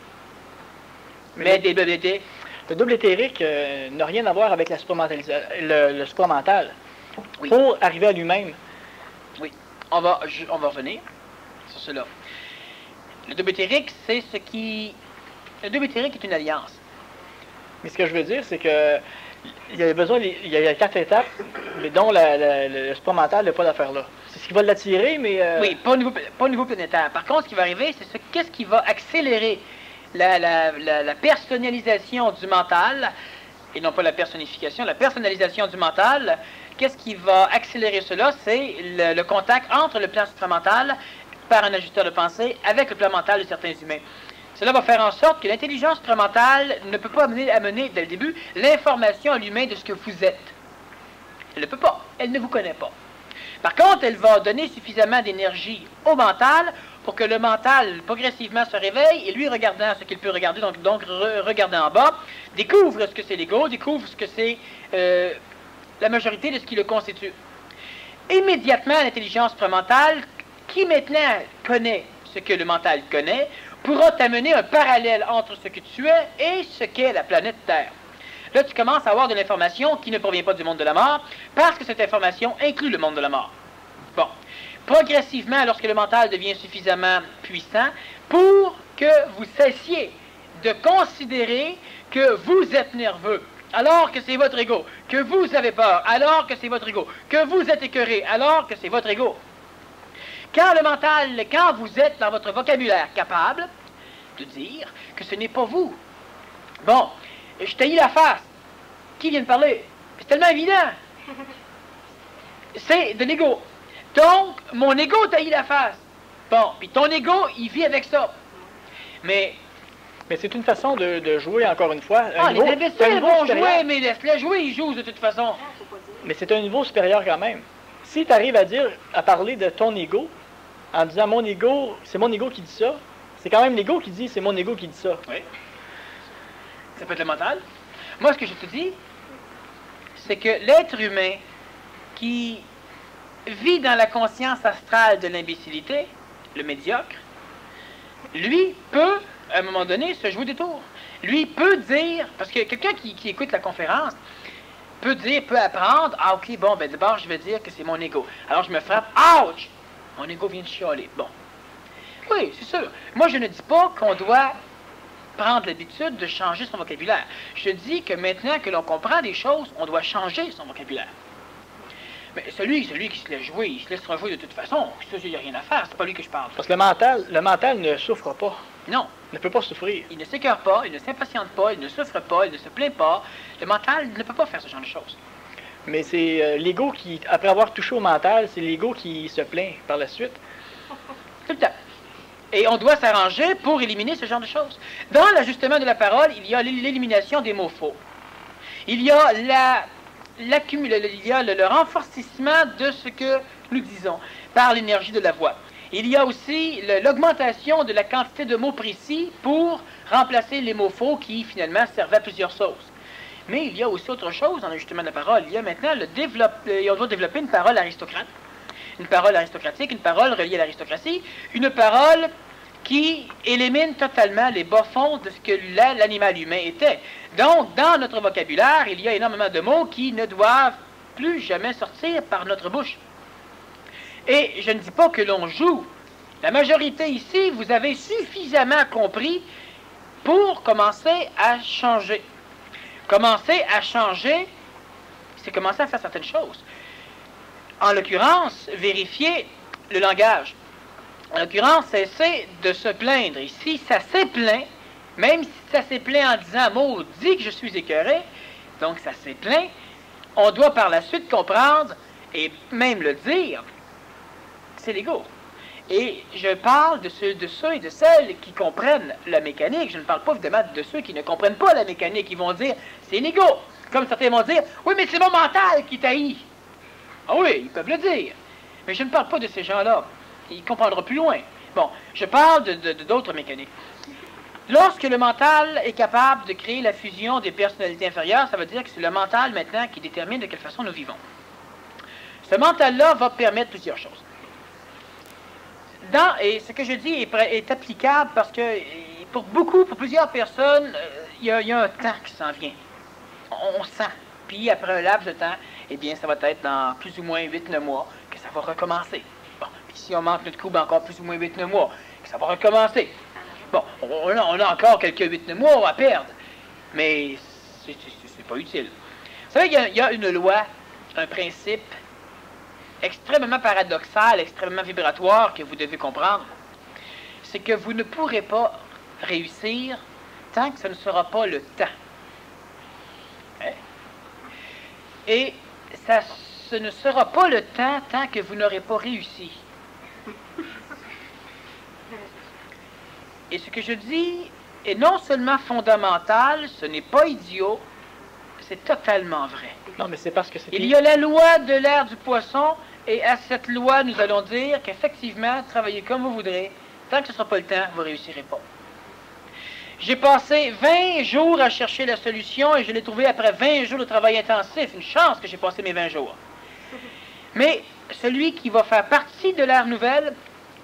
Mais le double éthérique n'a rien à voir avec le supramental. Oui. Pour arriver à lui-même. Oui, on va revenir sur cela. Le double éthérique, c'est ce qui... Le double éthérique est une alliance. Mais ce que je veux dire, c'est que il y a 4 étapes, mais dont le supramental n'a pas d'affaire là. C'est ce qui va l'attirer, mais... Oui, pas au niveau planétaire. Par contre, ce qui va arriver, c'est qu'est-ce qui va accélérer la personnalisation du mental, et non pas la personnification, la personnalisation du mental. Qu'est-ce qui va accélérer cela? C'est le contact entre le plan supramental, par un ajusteur de pensée, avec le plan mental de certains humains. Cela va faire en sorte que l'intelligence supramentale ne peut pas amener dès le début l'information à l'humain de ce que vous êtes. Elle ne peut pas. Elle ne vous connaît pas. Par contre, elle va donner suffisamment d'énergie au mental pour que le mental progressivement se réveille et lui, regardant ce qu'il peut regarder, donc regardant en bas, découvre ce que c'est l'ego, découvre ce que c'est la majorité de ce qui le constitue. Immédiatement, l'intelligence supramentale, qui maintenant connaît ce que le mental connaît, pourra t'amener un parallèle entre ce que tu es et ce qu'est la planète Terre. Là, tu commences à avoir de l'information qui ne provient pas du monde de la mort, parce que cette information inclut le monde de la mort. Bon. Progressivement, lorsque le mental devient suffisamment puissant, pour que vous cessiez de considérer que vous êtes nerveux, alors que c'est votre ego, que vous avez peur, alors que c'est votre ego, que vous êtes écœuré, alors que c'est votre ego. Quand le mental, quand vous êtes dans votre vocabulaire capable de dire que ce n'est pas vous. Bon, je taillis la face. Qui vient de parler? C'est tellement évident. C'est de l'ego. Donc, mon ego taillit la face. Bon, puis ton ego, il vit avec ça. Mais c'est une façon de jouer, encore une fois. Les imbéciles vont jouer, mais laisse-les jouer, ils jouent de toute façon. Mais c'est un niveau supérieur quand même. Si tu arrives à parler de ton ego, en disant mon ego, c'est mon ego qui dit ça, c'est quand même l'ego qui dit c'est mon ego qui dit ça. Oui. Ça peut être le mental. Moi, ce que je te dis, c'est que l'être humain qui vit dans la conscience astrale de l'imbécilité, le médiocre, lui peut, à un moment donné, se jouer des tours. Lui peut dire, parce que quelqu'un qui écoute la conférence peut apprendre, ah ok, bon, ben d'abord je vais dire que c'est mon ego. Alors je me frappe, ouch! Mon ego vient de chialer. Bon. Oui, c'est sûr. Moi, je ne dis pas qu'on doit prendre l'habitude de changer son vocabulaire. Je dis que maintenant que l'on comprend des choses, on doit changer son vocabulaire. Mais celui qui se laisse jouer, il se laisse rejouer de toute façon. Ça, il n'y a rien à faire. C'est pas lui que je parle. Parce que le mental ne souffre pas. Non. Il ne peut pas souffrir. Il ne s'écœure pas, il ne s'impatiente pas, il ne souffre pas, il ne se plaint pas. Le mental ne peut pas faire ce genre de choses. Mais c'est l'ego qui, après avoir touché au mental, c'est l'ego qui se plaint par la suite. Tout le temps. Et on doit s'arranger pour éliminer ce genre de choses. Dans l'ajustement de la parole, il y a l'élimination des mots faux. Il y a le renforcissement de ce que nous disons par l'énergie de la voix. Il y a aussi l'augmentation de la quantité de mots précis pour remplacer les mots faux qui, finalement, servaient à plusieurs choses. Mais il y a aussi autre chose en ajustement de la parole. Il y a maintenant on doit développer une parole aristocrate, une parole aristocratique, une parole reliée à l'aristocratie, une parole qui élimine totalement les bas-fonds de ce que l'animal humain était. Donc, dans notre vocabulaire, il y a énormément de mots qui ne doivent plus jamais sortir par notre bouche. Et je ne dis pas que l'on joue. La majorité ici, vous avez suffisamment compris pour commencer à changer. Commencer à changer, c'est commencer à faire certaines choses. En l'occurrence, vérifier le langage. En l'occurrence, cesser de se plaindre. Ici, ça s'est plaint, même si ça s'est plaint en disant « maudit que je suis écœuré », donc ça s'est plaint, on doit par la suite comprendre, et même le dire, c'est l'ego. Et je parle de ceux et de celles qui comprennent la mécanique. Je ne parle pas évidemment de ceux qui ne comprennent pas la mécanique. Ils vont dire, c'est l'ego. Comme certains vont dire, oui, mais c'est mon mental qui t'haït. Ah oui, ils peuvent le dire. Mais je ne parle pas de ces gens-là. Ils comprendront plus loin. Bon, je parle d'autres mécaniques. Lorsque le mental est capable de créer la fusion des personnalités inférieures, ça veut dire que c'est le mental maintenant qui détermine de quelle façon nous vivons. Ce mental-là va permettre plusieurs choses. Et ce que je dis est applicable parce que pour plusieurs personnes, il y a un temps qui s'en vient. On sent. Puis après un laps de temps, eh bien, ça va être dans plus ou moins 8-9 mois que ça va recommencer. Bon, puis si on manque notre coup, encore plus ou moins 8-9 mois, que ça va recommencer. Bon, on a encore quelques 8-9 mois à perdre, mais c'est pas utile. Vous savez, il y a une loi, un principe extrêmement paradoxal, extrêmement vibratoire que vous devez comprendre, c'est que vous ne pourrez pas réussir tant que ce ne sera pas le temps. Hein? Et ce ne sera pas le temps tant que vous n'aurez pas réussi. Et ce que je dis est non seulement fondamental, ce n'est pas idiot, c'est totalement vrai. Non, mais c'est parce que c'est... Il y a la loi de l'ère du poisson, et à cette loi, nous allons dire qu'effectivement, travaillez comme vous voudrez, tant que ce ne sera pas le temps, vous ne réussirez pas. J'ai passé 20 jours à chercher la solution, et je l'ai trouvée après 20 jours de travail intensif. Une chance que j'ai passé mes 20 jours. Mais celui qui va faire partie de l'ère nouvelle,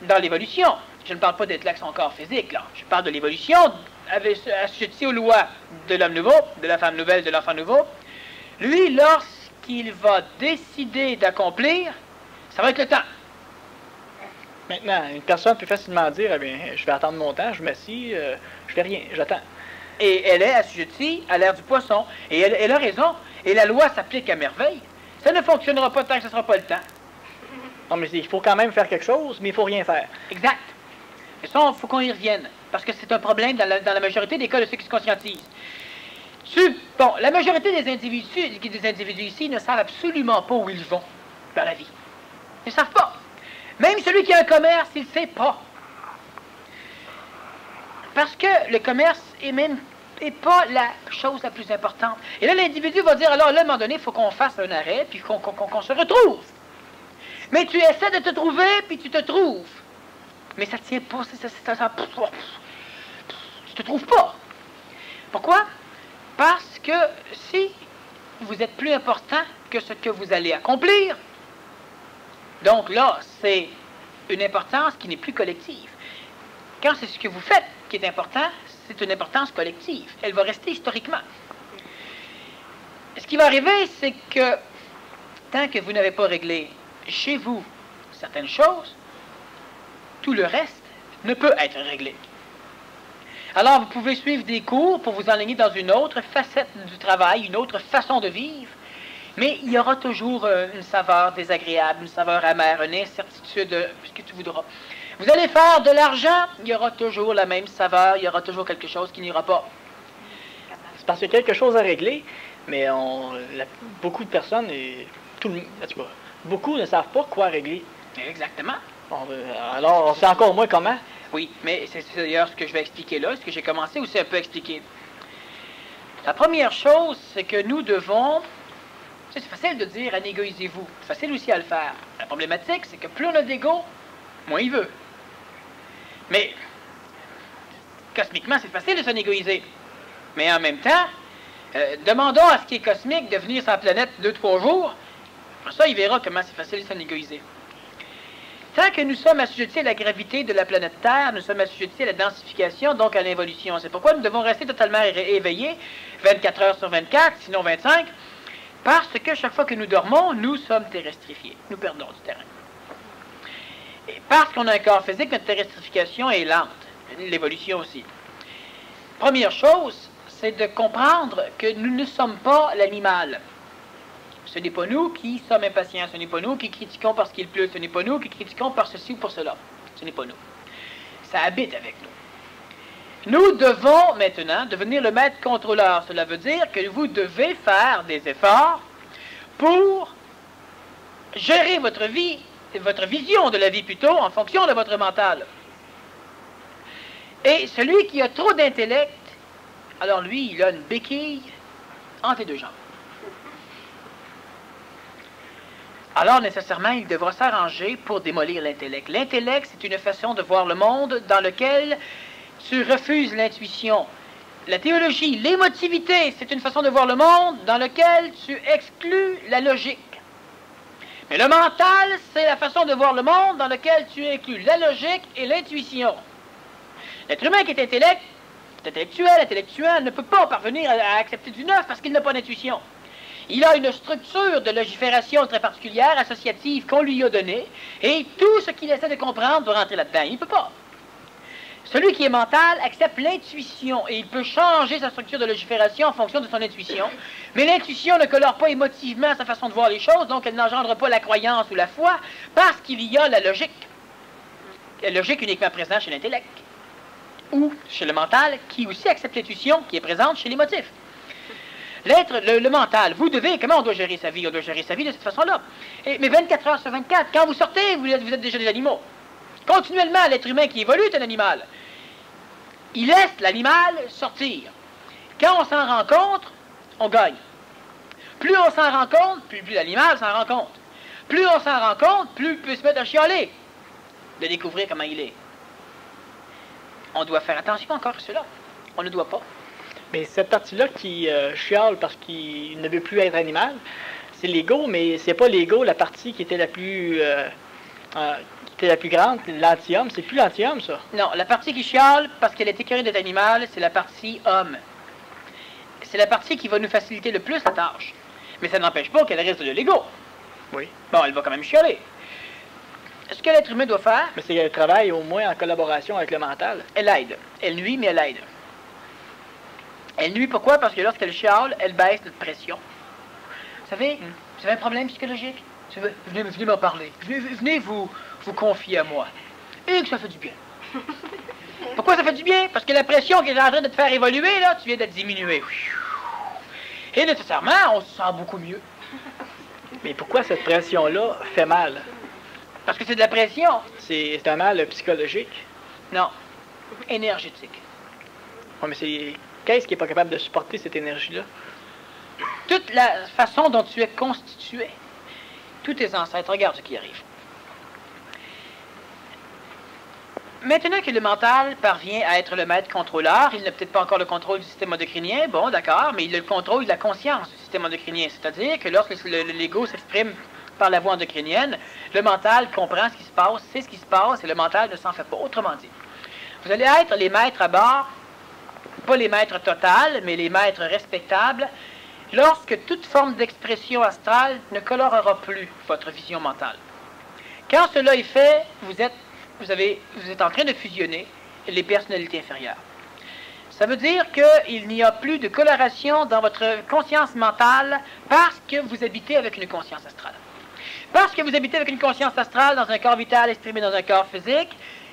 dans l'évolution, je ne parle pas d'être là avec son corps physique, là. Je parle de l'évolution, assujetti aux lois de l'homme nouveau, de la femme nouvelle, de l'enfant nouveau. Lui, lorsqu'il va décider d'accomplir, ça va être le temps. Maintenant, une personne peut facilement dire, eh bien, je vais attendre mon temps, je m'assis, je fais rien, j'attends. Et elle est assujettie à l'ère du poisson. Et elle a raison. Et la loi s'applique à merveille. Ça ne fonctionnera pas tant que ce ne sera pas le temps. Non, mais il faut quand même faire quelque chose, mais il ne faut rien faire. Exact. Et ça, il faut qu'on y revienne. Parce que c'est un problème dans la majorité des cas de ceux qui se conscientisent. Bon, la majorité des individus ici ne savent absolument pas où ils vont dans la vie. Ils ne savent pas. Même celui qui a un commerce, il ne sait pas. Parce que le commerce est pas la chose la plus importante. Et là, l'individu va dire, alors là, à un moment donné, il faut qu'on fasse un arrêt, puis qu'on se retrouve. Mais tu essaies de te trouver, puis tu te trouves. Mais ça ne tient pas. Tu te trouves pas. Pourquoi? Parce que si vous êtes plus important que ce que vous allez accomplir, donc là, c'est une importance qui n'est plus collective. Quand c'est ce que vous faites qui est important, c'est une importance collective. Elle va rester historiquement. Ce qui va arriver, c'est que tant que vous n'avez pas réglé chez vous certaines choses, tout le reste ne peut être réglé. Alors, vous pouvez suivre des cours pour vous enligner dans une autre facette du travail, une autre façon de vivre, mais il y aura toujours une saveur désagréable, une saveur amère, une incertitude, ce que tu voudras. Vous allez faire de l'argent, il y aura toujours la même saveur, il y aura toujours quelque chose qui n'ira pas. C'est parce qu'il y a quelque chose à régler, mais beaucoup de personnes, et en tout cas, beaucoup ne savent pas quoi régler. Exactement. Alors, on sait encore moins comment. Oui, mais c'est d'ailleurs ce que je vais expliquer là, ce que j'ai commencé aussi un peu à expliquer. La première chose, c'est que nous devons... C'est facile de dire « anégoisez-vous ». C'est facile aussi à le faire. La problématique, c'est que plus on a d'ego, moins il veut. Mais, cosmiquement, c'est facile de s'anégoiser. Mais en même temps, demandons à ce qui est cosmique de venir sur la planète 2-3 jours. Pour ça, il verra comment c'est facile de s'anégoiser. Tant que nous sommes assujettis à la gravité de la planète Terre, nous sommes assujettis à la densification, donc à l'involution. C'est pourquoi nous devons rester totalement éveillés, 24 heures sur 24, sinon 25, parce que chaque fois que nous dormons, nous sommes terrestrifiés. Nous perdons du terrain. Et parce qu'on a un corps physique, notre terrestrification est lente. L'évolution aussi. Première chose, c'est de comprendre que nous ne sommes pas l'animal. Ce n'est pas nous qui sommes impatients, ce n'est pas nous qui critiquons parce qu'il pleut, ce n'est pas nous qui critiquons par ceci ou pour cela. Ce n'est pas nous. Ça habite avec nous. Nous devons maintenant devenir le maître contrôleur. Cela veut dire que vous devez faire des efforts pour gérer votre vie, votre vision de la vie plutôt, en fonction de votre mental. Et celui qui a trop d'intellect, alors lui, il a une béquille entre les deux jambes. Alors, nécessairement, il devra s'arranger pour démolir l'intellect. L'intellect, c'est une façon de voir le monde dans lequel tu refuses l'intuition. La théologie, l'émotivité, c'est une façon de voir le monde dans lequel tu exclus la logique. Mais le mental, c'est la façon de voir le monde dans lequel tu inclus la logique et l'intuition. L'être humain qui est intellectuel, ne peut pas parvenir à accepter du neuf parce qu'il n'a pas d'intuition. Il a une structure de légifération très particulière, associative, qu'on lui a donnée, et tout ce qu'il essaie de comprendre doit rentrer là-dedans. Il ne peut pas. Celui qui est mental accepte l'intuition, et il peut changer sa structure de légifération en fonction de son intuition, mais l'intuition ne colore pas émotivement sa façon de voir les choses, donc elle n'engendre pas la croyance ou la foi, parce qu'il y a la logique. La logique uniquement présente chez l'intellect, ou chez le mental, qui aussi accepte l'intuition, qui est présente chez l'émotif. Le mental, vous devez, comment on doit gérer sa vie? On doit gérer sa vie de cette façon-là. Mais 24 heures sur 24, quand vous sortez, vous êtes déjà des animaux. Continuellement, l'être humain qui évolue est un animal. Il laisse l'animal sortir. Quand on s'en rend compte, on gagne. Plus on s'en rend compte, plus l'animal s'en rend compte. Plus on s'en rend compte, plus il peut se mettre à chialer, de découvrir comment il est. On doit faire attention encore à cela. On ne doit pas. Mais cette partie-là qui chiale parce qu'il ne veut plus être animal, c'est l'ego, mais c'est pas l'ego, la partie qui était la plus grande, l'anti-homme. C'est plus l'anti-homme, ça. Non, la partie qui chiale parce qu'elle est écœurée d'être animal, c'est la partie homme. C'est la partie qui va nous faciliter le plus la tâche. Mais ça n'empêche pas qu'elle reste de l'ego. Oui. Bon, elle va quand même chialer. Ce que l'être humain doit faire... Mais c'est qu'elle travaille au moins en collaboration avec le mental. Elle aide. Elle nuit, mais elle aide. Elle nuit pourquoi? Parce que lorsqu'elle chiale, elle baisse notre pression. Vous savez, vous avez un problème psychologique? Venez m'en parler. Venez vous confier à moi. Et que ça fait du bien. Pourquoi ça fait du bien? Parce que la pression qui est en train de te faire évoluer, là, tu viens de diminuer. Et nécessairement, on se sent beaucoup mieux. Mais pourquoi cette pression-là fait mal? Parce que c'est de la pression. C'est un mal psychologique? Non. Énergétique. Oui, mais c'est... Qu'est-ce qui n'est pas capable de supporter cette énergie-là? Toute la façon dont tu es constitué. Tous tes ancêtres, regarde ce qui arrive. Maintenant que le mental parvient à être le maître contrôleur, il n'a peut-être pas encore le contrôle du système endocrinien, bon, d'accord, mais il a le contrôle de la conscience du système endocrinien. C'est-à-dire que lorsque l'ego s'exprime par la voie endocrinienne, le mental comprend ce qui se passe, sait ce qui se passe, et le mental ne s'en fait pas. Autrement dit, vous allez être les maîtres à bord, pas les maîtres totales, mais les maîtres respectables, lorsque toute forme d'expression astrale ne colorera plus votre vision mentale. Quand cela est fait, vous êtes vous êtes en train de fusionner les personnalités inférieures. Ça veut dire qu'il n'y a plus de coloration dans votre conscience mentale parce que vous habitez avec une conscience astrale. Parce que vous habitez avec une conscience astrale dans un corps vital exprimé dans un corps physique,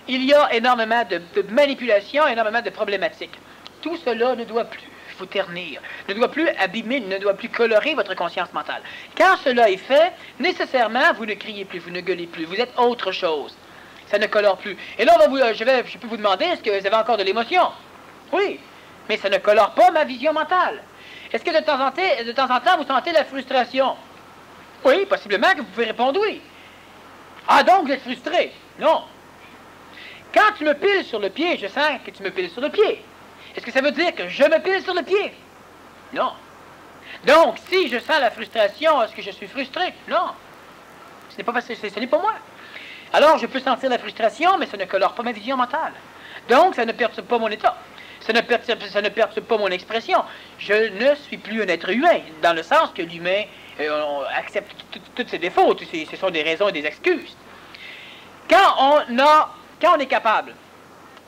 il y a énormément de manipulations, énormément de problématiques. Tout cela ne doit plus vous ternir, ne doit plus abîmer, ne doit plus colorer votre conscience mentale. Quand cela est fait, nécessairement, vous ne criez plus, vous ne gueulez plus, vous êtes autre chose. Ça ne colore plus. Et là, je peux vous demander, est-ce que vous avez encore de l'émotion? Oui, mais ça ne colore pas ma vision mentale. Est-ce que de temps en temps, vous sentez la frustration? Oui, possiblement que vous pouvez répondre oui. Ah, donc vous êtes frustré? Non. Quand tu me piles sur le pied, je sens que tu me piles sur le pied. Est-ce que ça veut dire que je me pile sur le pied? Non. Donc, si je sens la frustration, est-ce que je suis frustré? Non. Ce n'est pas moi. Alors, je peux sentir la frustration, mais ça ne colore pas ma vision mentale. Donc, ça ne perturbe pas mon état. Ça ne perturbe pas mon expression. Je ne suis plus un être humain, dans le sens que l'humain accepte tous ses défauts. Ce sont des raisons et des excuses. Quand on est capable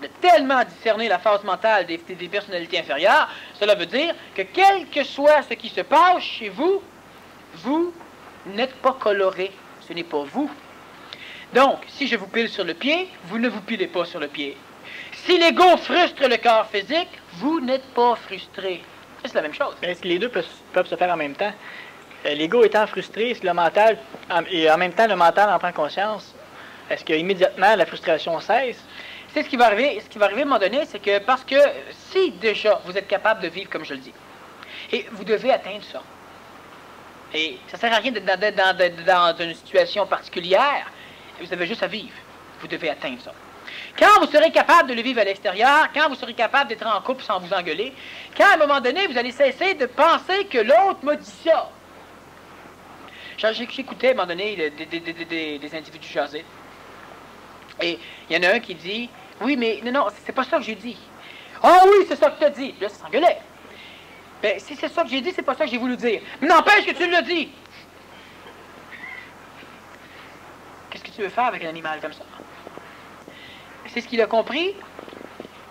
de tellement discerner la phase mentale des personnalités inférieures, cela veut dire que quel que soit ce qui se passe chez vous, vous n'êtes pas coloré. Ce n'est pas vous. Donc, si je vous pile sur le pied, vous ne vous pilez pas sur le pied. Si l'ego frustre le corps physique, vous n'êtes pas frustré. C'est la même chose. Est-ce que les deux peuvent se faire en même temps? L'ego étant frustré, le mental, et en même temps le mental en prend conscience, est-ce qu'immédiatement la frustration cesse? C'est ce qui va arriver. Ce qui va arriver à un moment donné, c'est que parce que si déjà vous êtes capable de vivre comme je le dis, et vous devez atteindre ça, et ça ne sert à rien d'être dans une situation particulière, vous avez juste à vivre. Vous devez atteindre ça. Quand vous serez capable de le vivre à l'extérieur, quand vous serez capable d'être en couple sans vous engueuler, quand à un moment donné, vous allez cesser de penser que l'autre m'a dit ça. J'écoutais à un moment donné des individus jaser. Et il y en a un qui dit, oui, mais non, c'est pas ça que j'ai dit. Ah oui, c'est ça que tu as dit. Là, ça s'engueulait. Ben, si c'est ça que j'ai dit, c'est pas ça que j'ai voulu dire. Mais n'empêche que tu l'as dit. Qu'est-ce que tu veux faire avec un animal comme ça? C'est ce qu'il a compris.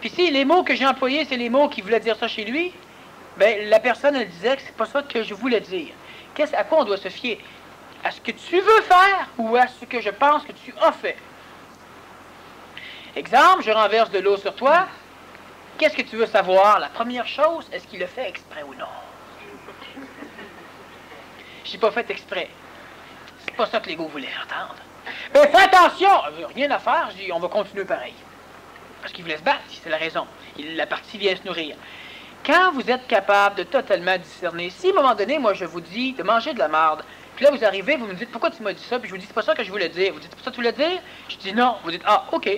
Puis si les mots que j'ai employés, c'est les mots qui voulaient dire ça chez lui, ben la personne, elle disait que c'est pas ça que je voulais dire. À quoi on doit se fier? À ce que tu veux faire ou à ce que je pense que tu as fait? Exemple, je renverse de l'eau sur toi. Qu'est-ce que tu veux savoir? La première chose, est-ce qu'il le fait exprès ou non? Je n'ai pas fait exprès. C'est pas ça que l'ego voulait entendre. Ben, fais attention! Rien à faire, je dis, on va continuer pareil. Parce qu'il voulait se battre, c'est la raison. La partie vient se nourrir. Quand vous êtes capable de totalement discerner, si à un moment donné, moi je vous dis de manger de la marde, puis là vous arrivez, vous me dites pourquoi tu m'as dit ça, puis je vous dis c'est pas ça que je voulais dire. Vous dites c'est pas ça que tu voulais dire? Je dis non. Vous dites ah, ok.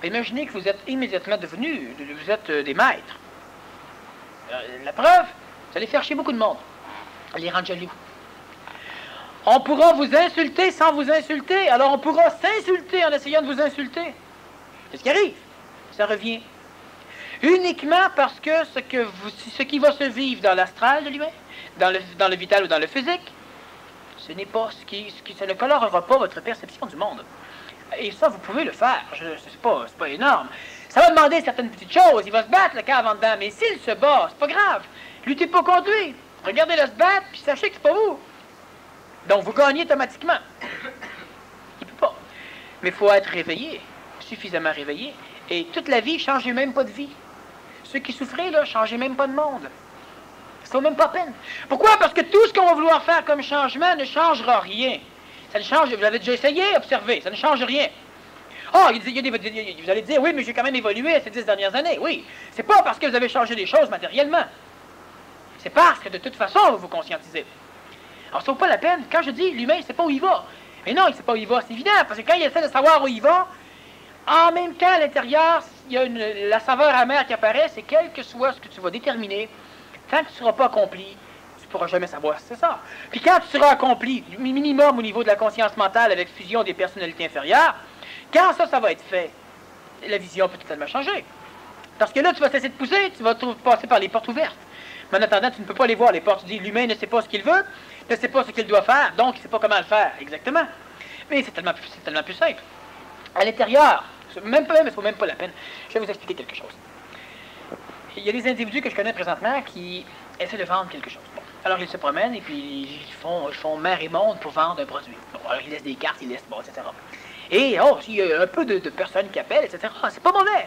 Ben, imaginez que vous êtes immédiatement devenus, vous êtes des maîtres. La preuve, vous allez faire chier beaucoup de monde. Les rendre jaloux. On pourra vous insulter sans vous insulter, alors on pourra s'insulter en essayant de vous insulter. C'est ce qui arrive. Ça revient. Uniquement parce que ce qui va se vivre dans l'astral de l'humain, dans le vital ou dans le physique, ce n'est pas ça ne colorera pas votre perception du monde. Et ça, vous pouvez le faire. C'est pas énorme. Ça va demander certaines petites choses. Il va se battre, le cas avant dedans. Mais s'il se bat, c'est pas grave. Luttez pas contre lui. Regardez-le se battre, puis sachez que c'est pas vous. Donc, vous gagnez automatiquement. Il peut pas. Mais il faut être réveillé, suffisamment réveillé. Et toute la vie, changez même pas de vie. Ceux qui souffraient, là, changez même pas de monde. Ça vaut même pas peine. Pourquoi? Parce que tout ce qu'on va vouloir faire comme changement ne changera rien. Ça ne change, vous avez déjà essayé, observez, ça ne change rien. Ah, vous allez dire, oui, mais j'ai quand même évolué ces 10 dernières années. Oui, c'est pas parce que vous avez changé des choses matériellement. C'est parce que de toute façon, vous vous conscientisez. Alors, ça vaut pas la peine. Quand je dis l'humain, il sait pas où il va. Mais non, il sait pas où il va, c'est évident, parce que quand il essaie de savoir où il va, en même temps, à l'intérieur, il y a la saveur amère qui apparaît, c'est quel que soit ce que tu vas déterminer, tant que tu ne seras pas accompli, tu ne pourras jamais savoir si c'est ça. Puis quand tu seras accompli, minimum au niveau de la conscience mentale avec fusion des personnalités inférieures, quand ça va être fait, la vision peut totalement changer. Parce que là, tu vas cesser de pousser, tu vas passer par les portes ouvertes. Mais en attendant, tu ne peux pas les voir, les portes. Tu dis, l'humain ne sait pas ce qu'il veut, ne sait pas ce qu'il doit faire, donc il ne sait pas comment le faire exactement. Mais c'est tellement plus simple. À l'intérieur, même pas, il ne faut même pas la peine. Je vais vous expliquer quelque chose. Il y a des individus que je connais présentement qui essaient de vendre quelque chose. Bon. Alors, ils se promènent et puis ils font mer et monde pour vendre un produit. Bon, alors, ils laissent des cartes, ils laissent, bon, etc. Et, oh, il y a un peu de personnes qui appellent, etc. C'est pas mauvais.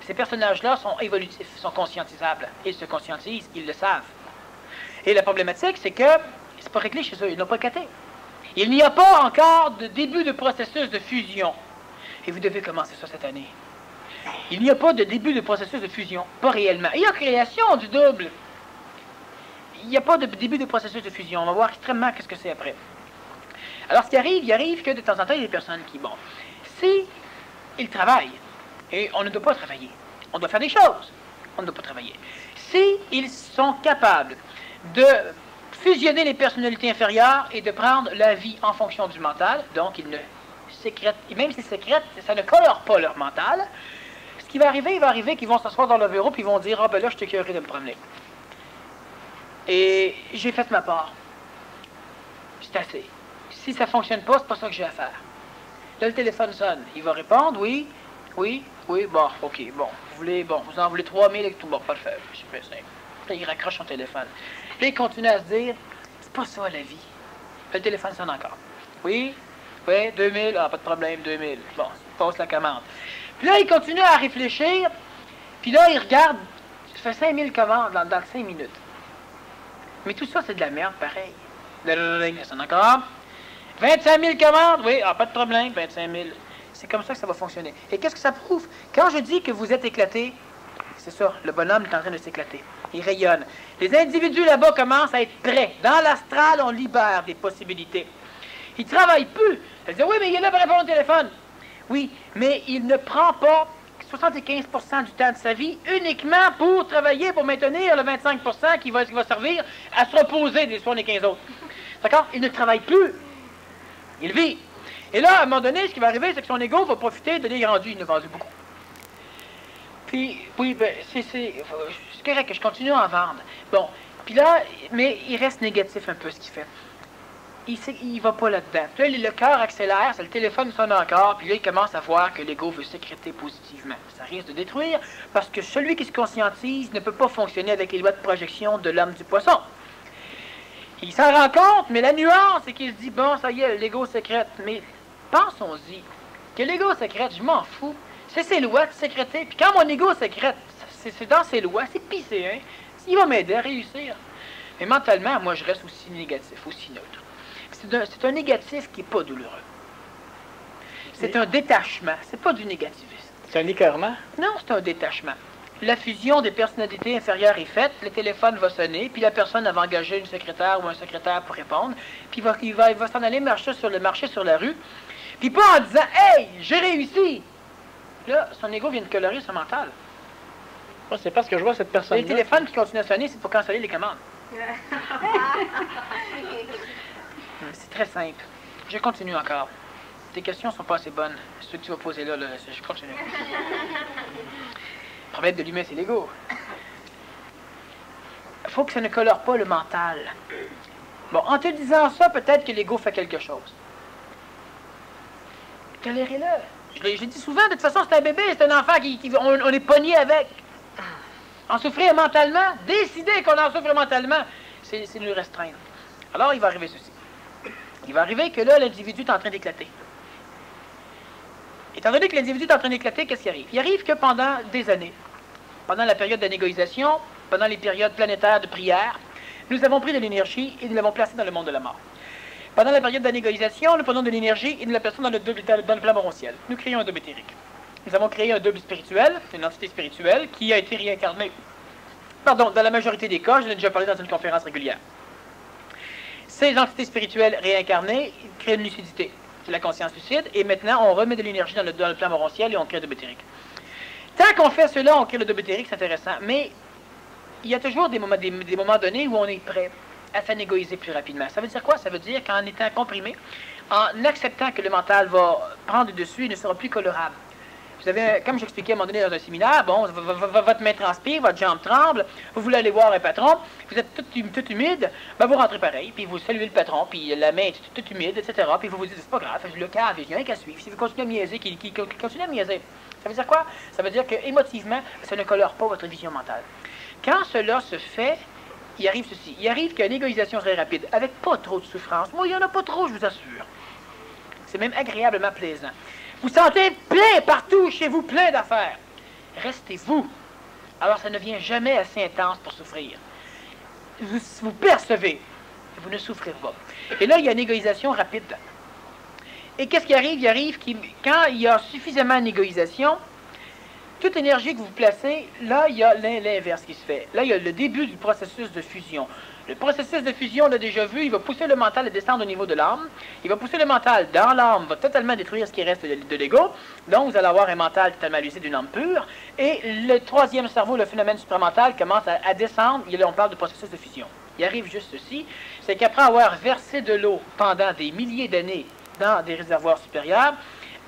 Ces personnages-là sont évolutifs, sont conscientisables. Ils se conscientisent, ils le savent. Et la problématique, c'est que c'est pas réglé chez eux, ils n'ont pas éclaté. Il n'y a pas encore de début de processus de fusion. Et vous devez commencer ça cette année. Il n'y a pas de début de processus de fusion, pas réellement. Il y a création du double. Il n'y a pas de début de processus de fusion. On va voir extrêmement qu'est-ce que c'est après. Alors, ce qui arrive, il arrive que de temps en temps, il y a des personnes qui, bon, si ils travaillent, et on ne doit pas travailler, on doit faire des choses, on ne doit pas travailler. Si ils sont capables de fusionner les personnalités inférieures et de prendre la vie en fonction du mental, donc ils ne sécrètent, et même s'ils sécrètent, ça ne colore pas leur mental, ce qui va arriver qu'ils vont s'asseoir dans leur bureau puis ils vont dire « Ah ben là, je suis écœuré de me promener. Et j'ai fait ma part. C'est assez. Si ça ne fonctionne pas, c'est pas ça que j'ai à faire. » Là, le téléphone sonne. Il va répondre « Oui, oui, oui, bon, ok, bon, vous en voulez 3000 et tout, bon, parfait, c'est très simple. » Là, il raccroche son téléphone. Puis il continue à se dire « C'est pas ça la vie. » Le téléphone sonne encore. « Oui, oui, 2000, ah, pas de problème, 2000. Bon, passe la commande. » Puis là, il continue à réfléchir, puis là, il regarde, ça fait 5000 commandes dans 5 minutes. Mais tout ça, c'est de la merde, pareil. Ça sonne encore. 25 000 commandes, oui, ah, pas de problème, 25 000. C'est comme ça que ça va fonctionner. Et qu'est-ce que ça prouve? Quand je dis que vous êtes éclaté, c'est ça, le bonhomme est en train de s'éclater. Il rayonne. Les individus là-bas commencent à être prêts. Dans l'astral, on libère des possibilités. Il ne travaille plus. Elle dit, oui, mais il est là pour répondre au téléphone. Oui, mais il ne prend pas 75% du temps de sa vie uniquement pour travailler, pour maintenir le 25% qui va servir à se reposer des 75 autres. D'accord? Il ne travaille plus. Il vit. Et là, à un moment donné, ce qui va arriver, c'est que son ego va profiter de l'ayant rendu. Il a vendu beaucoup. Puis, oui, ben, c'est correct que je continue à en vendre. Bon, puis là, mais il reste négatif un peu ce qu'il fait. Il va pas là-dedans. Puis là, le cœur accélère, le téléphone sonne encore, puis là, il commence à voir que l'ego veut sécréter positivement. Ça risque de détruire, parce que celui qui se conscientise ne peut pas fonctionner avec les lois de projection de l'homme du poisson. Il s'en rend compte, mais la nuance, c'est qu'il se dit, bon, ça y est, l'ego sécrète. Mais pensons-y, que l'ego sécrète, je m'en fous. C'est ses lois de sécréter. Puis quand mon ego sécrète, c'est dans ses lois, c'est pissé, hein. Il va m'aider à réussir. Mais mentalement, moi, je reste aussi négatif, aussi neutre. C'est un négatif qui n'est pas douloureux. C'est un détachement. C'est pas du négativisme. C'est un écœurement? Non, c'est un détachement. La fusion des personnalités inférieures est faite, le téléphone va sonner, puis la personne va engager une secrétaire ou un secrétaire pour répondre, puis il va s'en aller marcher sur la rue, puis pas en disant « Hey, j'ai réussi! » Là, son ego vient de colorer son mental. Moi, c'est parce que je vois cette personne-là. Les téléphones qui continuent à sonner, c'est pour canceller les commandes. C'est très simple. Je continue encore. Tes questions sont pas assez bonnes. Ceux que tu vas poser là, je continue. Le problème de l'humain, c'est l'ego. Il faut que ça ne colore pas le mental. Bon, en te disant ça, peut-être que l'ego fait quelque chose. Tolérez-le. Je l'ai dit souvent, de toute façon, c'est un bébé, c'est un enfant on est pogné avec. En souffrir mentalement, décider qu'on en souffre mentalement, c'est nous restreindre. Alors, il va arriver ceci. Il va arriver que là, l'individu est en train d'éclater. Étant donné que l'individu est en train d'éclater, qu'est-ce qui arrive? Il arrive que pendant des années, pendant la période d'anégoïsation, pendant les périodes planétaires de prière, nous avons pris de l'énergie et nous l'avons placée dans le monde de la mort. Pendant la période d'anégoïsation, nous prenons de l'énergie et nous la plaçons dans le plan morontiel. Nous créons un double éthérique. Nous avons créé un double spirituel, une entité spirituelle qui a été réincarnée. Pardon, dans la majorité des cas, je l'ai déjà parlé dans une conférence régulière. Ces entités spirituelles réincarnées créent une lucidité. C'est la conscience lucide. Et maintenant, on remet de l'énergie dans le plan morontiel et on crée le double éthérique. Tant qu'on fait cela, on crée le double éthérique, c'est intéressant. Mais il y a toujours des moments donnés où on est prêt à s'anégoïser plus rapidement. Ça veut dire quoi? Ça veut dire qu'en étant comprimé, en acceptant que le mental va prendre le dessus, il ne sera plus colorable. Vous avez, comme j'expliquais à un moment donné dans un séminaire, bon, votre main transpire, votre jambe tremble, vous voulez aller voir un patron, vous êtes tout humide, ben vous rentrez pareil, puis vous saluez le patron, puis la main est toute humide, etc. Puis vous vous dites, c'est pas grave, le cave, il n'y a rien qu'à suivre. Si vous continuez à miaiser, continue à miaiser. Ça veut dire quoi? Ça veut dire que émotivement, ça ne colore pas votre vision mentale. Quand cela se fait, il arrive ceci. Il arrive qu'il y a une égoïsation très rapide, avec pas trop de souffrance. Moi, il n'y en a pas trop, je vous assure. C'est même agréablement plaisant. Vous sentez plein partout chez vous, plein d'affaires. Restez-vous. Alors, ça ne vient jamais assez intense pour souffrir. Vous percevez, vous ne souffrez pas. Et là, il y a une égoïsation rapide. Et qu'est-ce qui arrive? Il arrive quand il y a suffisamment d'égoïsation, toute énergie que vous placez, là, il y a l'inverse qui se fait. Là, il y a le début du processus de fusion. Le processus de fusion, on l'a déjà vu, il va pousser le mental à descendre au niveau de l'âme. Il va pousser le mental dans l'âme, va totalement détruire ce qui reste de l'ego. Donc, vous allez avoir un mental totalement lucide d'une âme pure. Et le troisième cerveau, le phénomène supramental, commence à descendre. Et là, on parle de processus de fusion. Il arrive juste ceci, c'est qu'après avoir versé de l'eau pendant des milliers d'années dans des réservoirs supérieurs,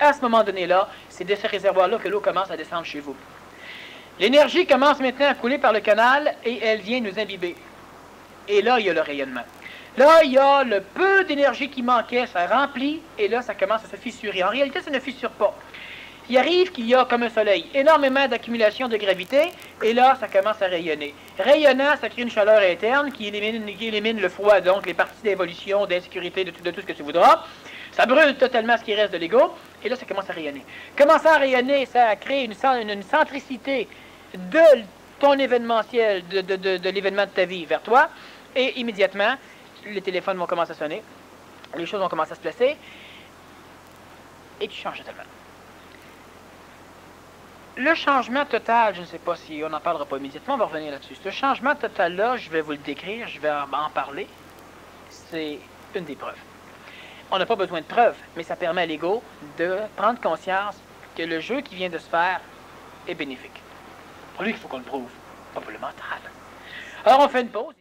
à ce moment donné-là, c'est de ces réservoirs-là que l'eau commence à descendre chez vous. L'énergie commence maintenant à couler par le canal et elle vient nous imbiber. Et là, il y a le rayonnement. Là, il y a le peu d'énergie qui manquait, ça remplit, et là, ça commence à se fissurer. En réalité, ça ne fissure pas. Il arrive qu'il y a, comme un soleil, énormément d'accumulation de gravité, et là, ça commence à rayonner. Rayonnant, ça crée une chaleur interne qui élimine le froid, donc les parties d'évolution, d'insécurité, de tout ce que tu voudras. Ça brûle totalement ce qui reste de l'ego, et là, ça commence à rayonner. Commençant à rayonner, ça crée une centricité de ton événementiel, de l'événement de ta vie vers toi, et immédiatement, les téléphones vont commencer à sonner, les choses vont commencer à se placer, et tu changes totalement. Le changement total, je ne sais pas si on n'en parlera pas immédiatement, on va revenir là-dessus. Ce changement total-là, je vais vous le décrire, je vais en parler. C'est une des preuves. On n'a pas besoin de preuves, mais ça permet à l'ego de prendre conscience que le jeu qui vient de se faire est bénéfique. Pour lui, il faut qu'on le prouve, pas pour le mental. Alors, on fait une pause.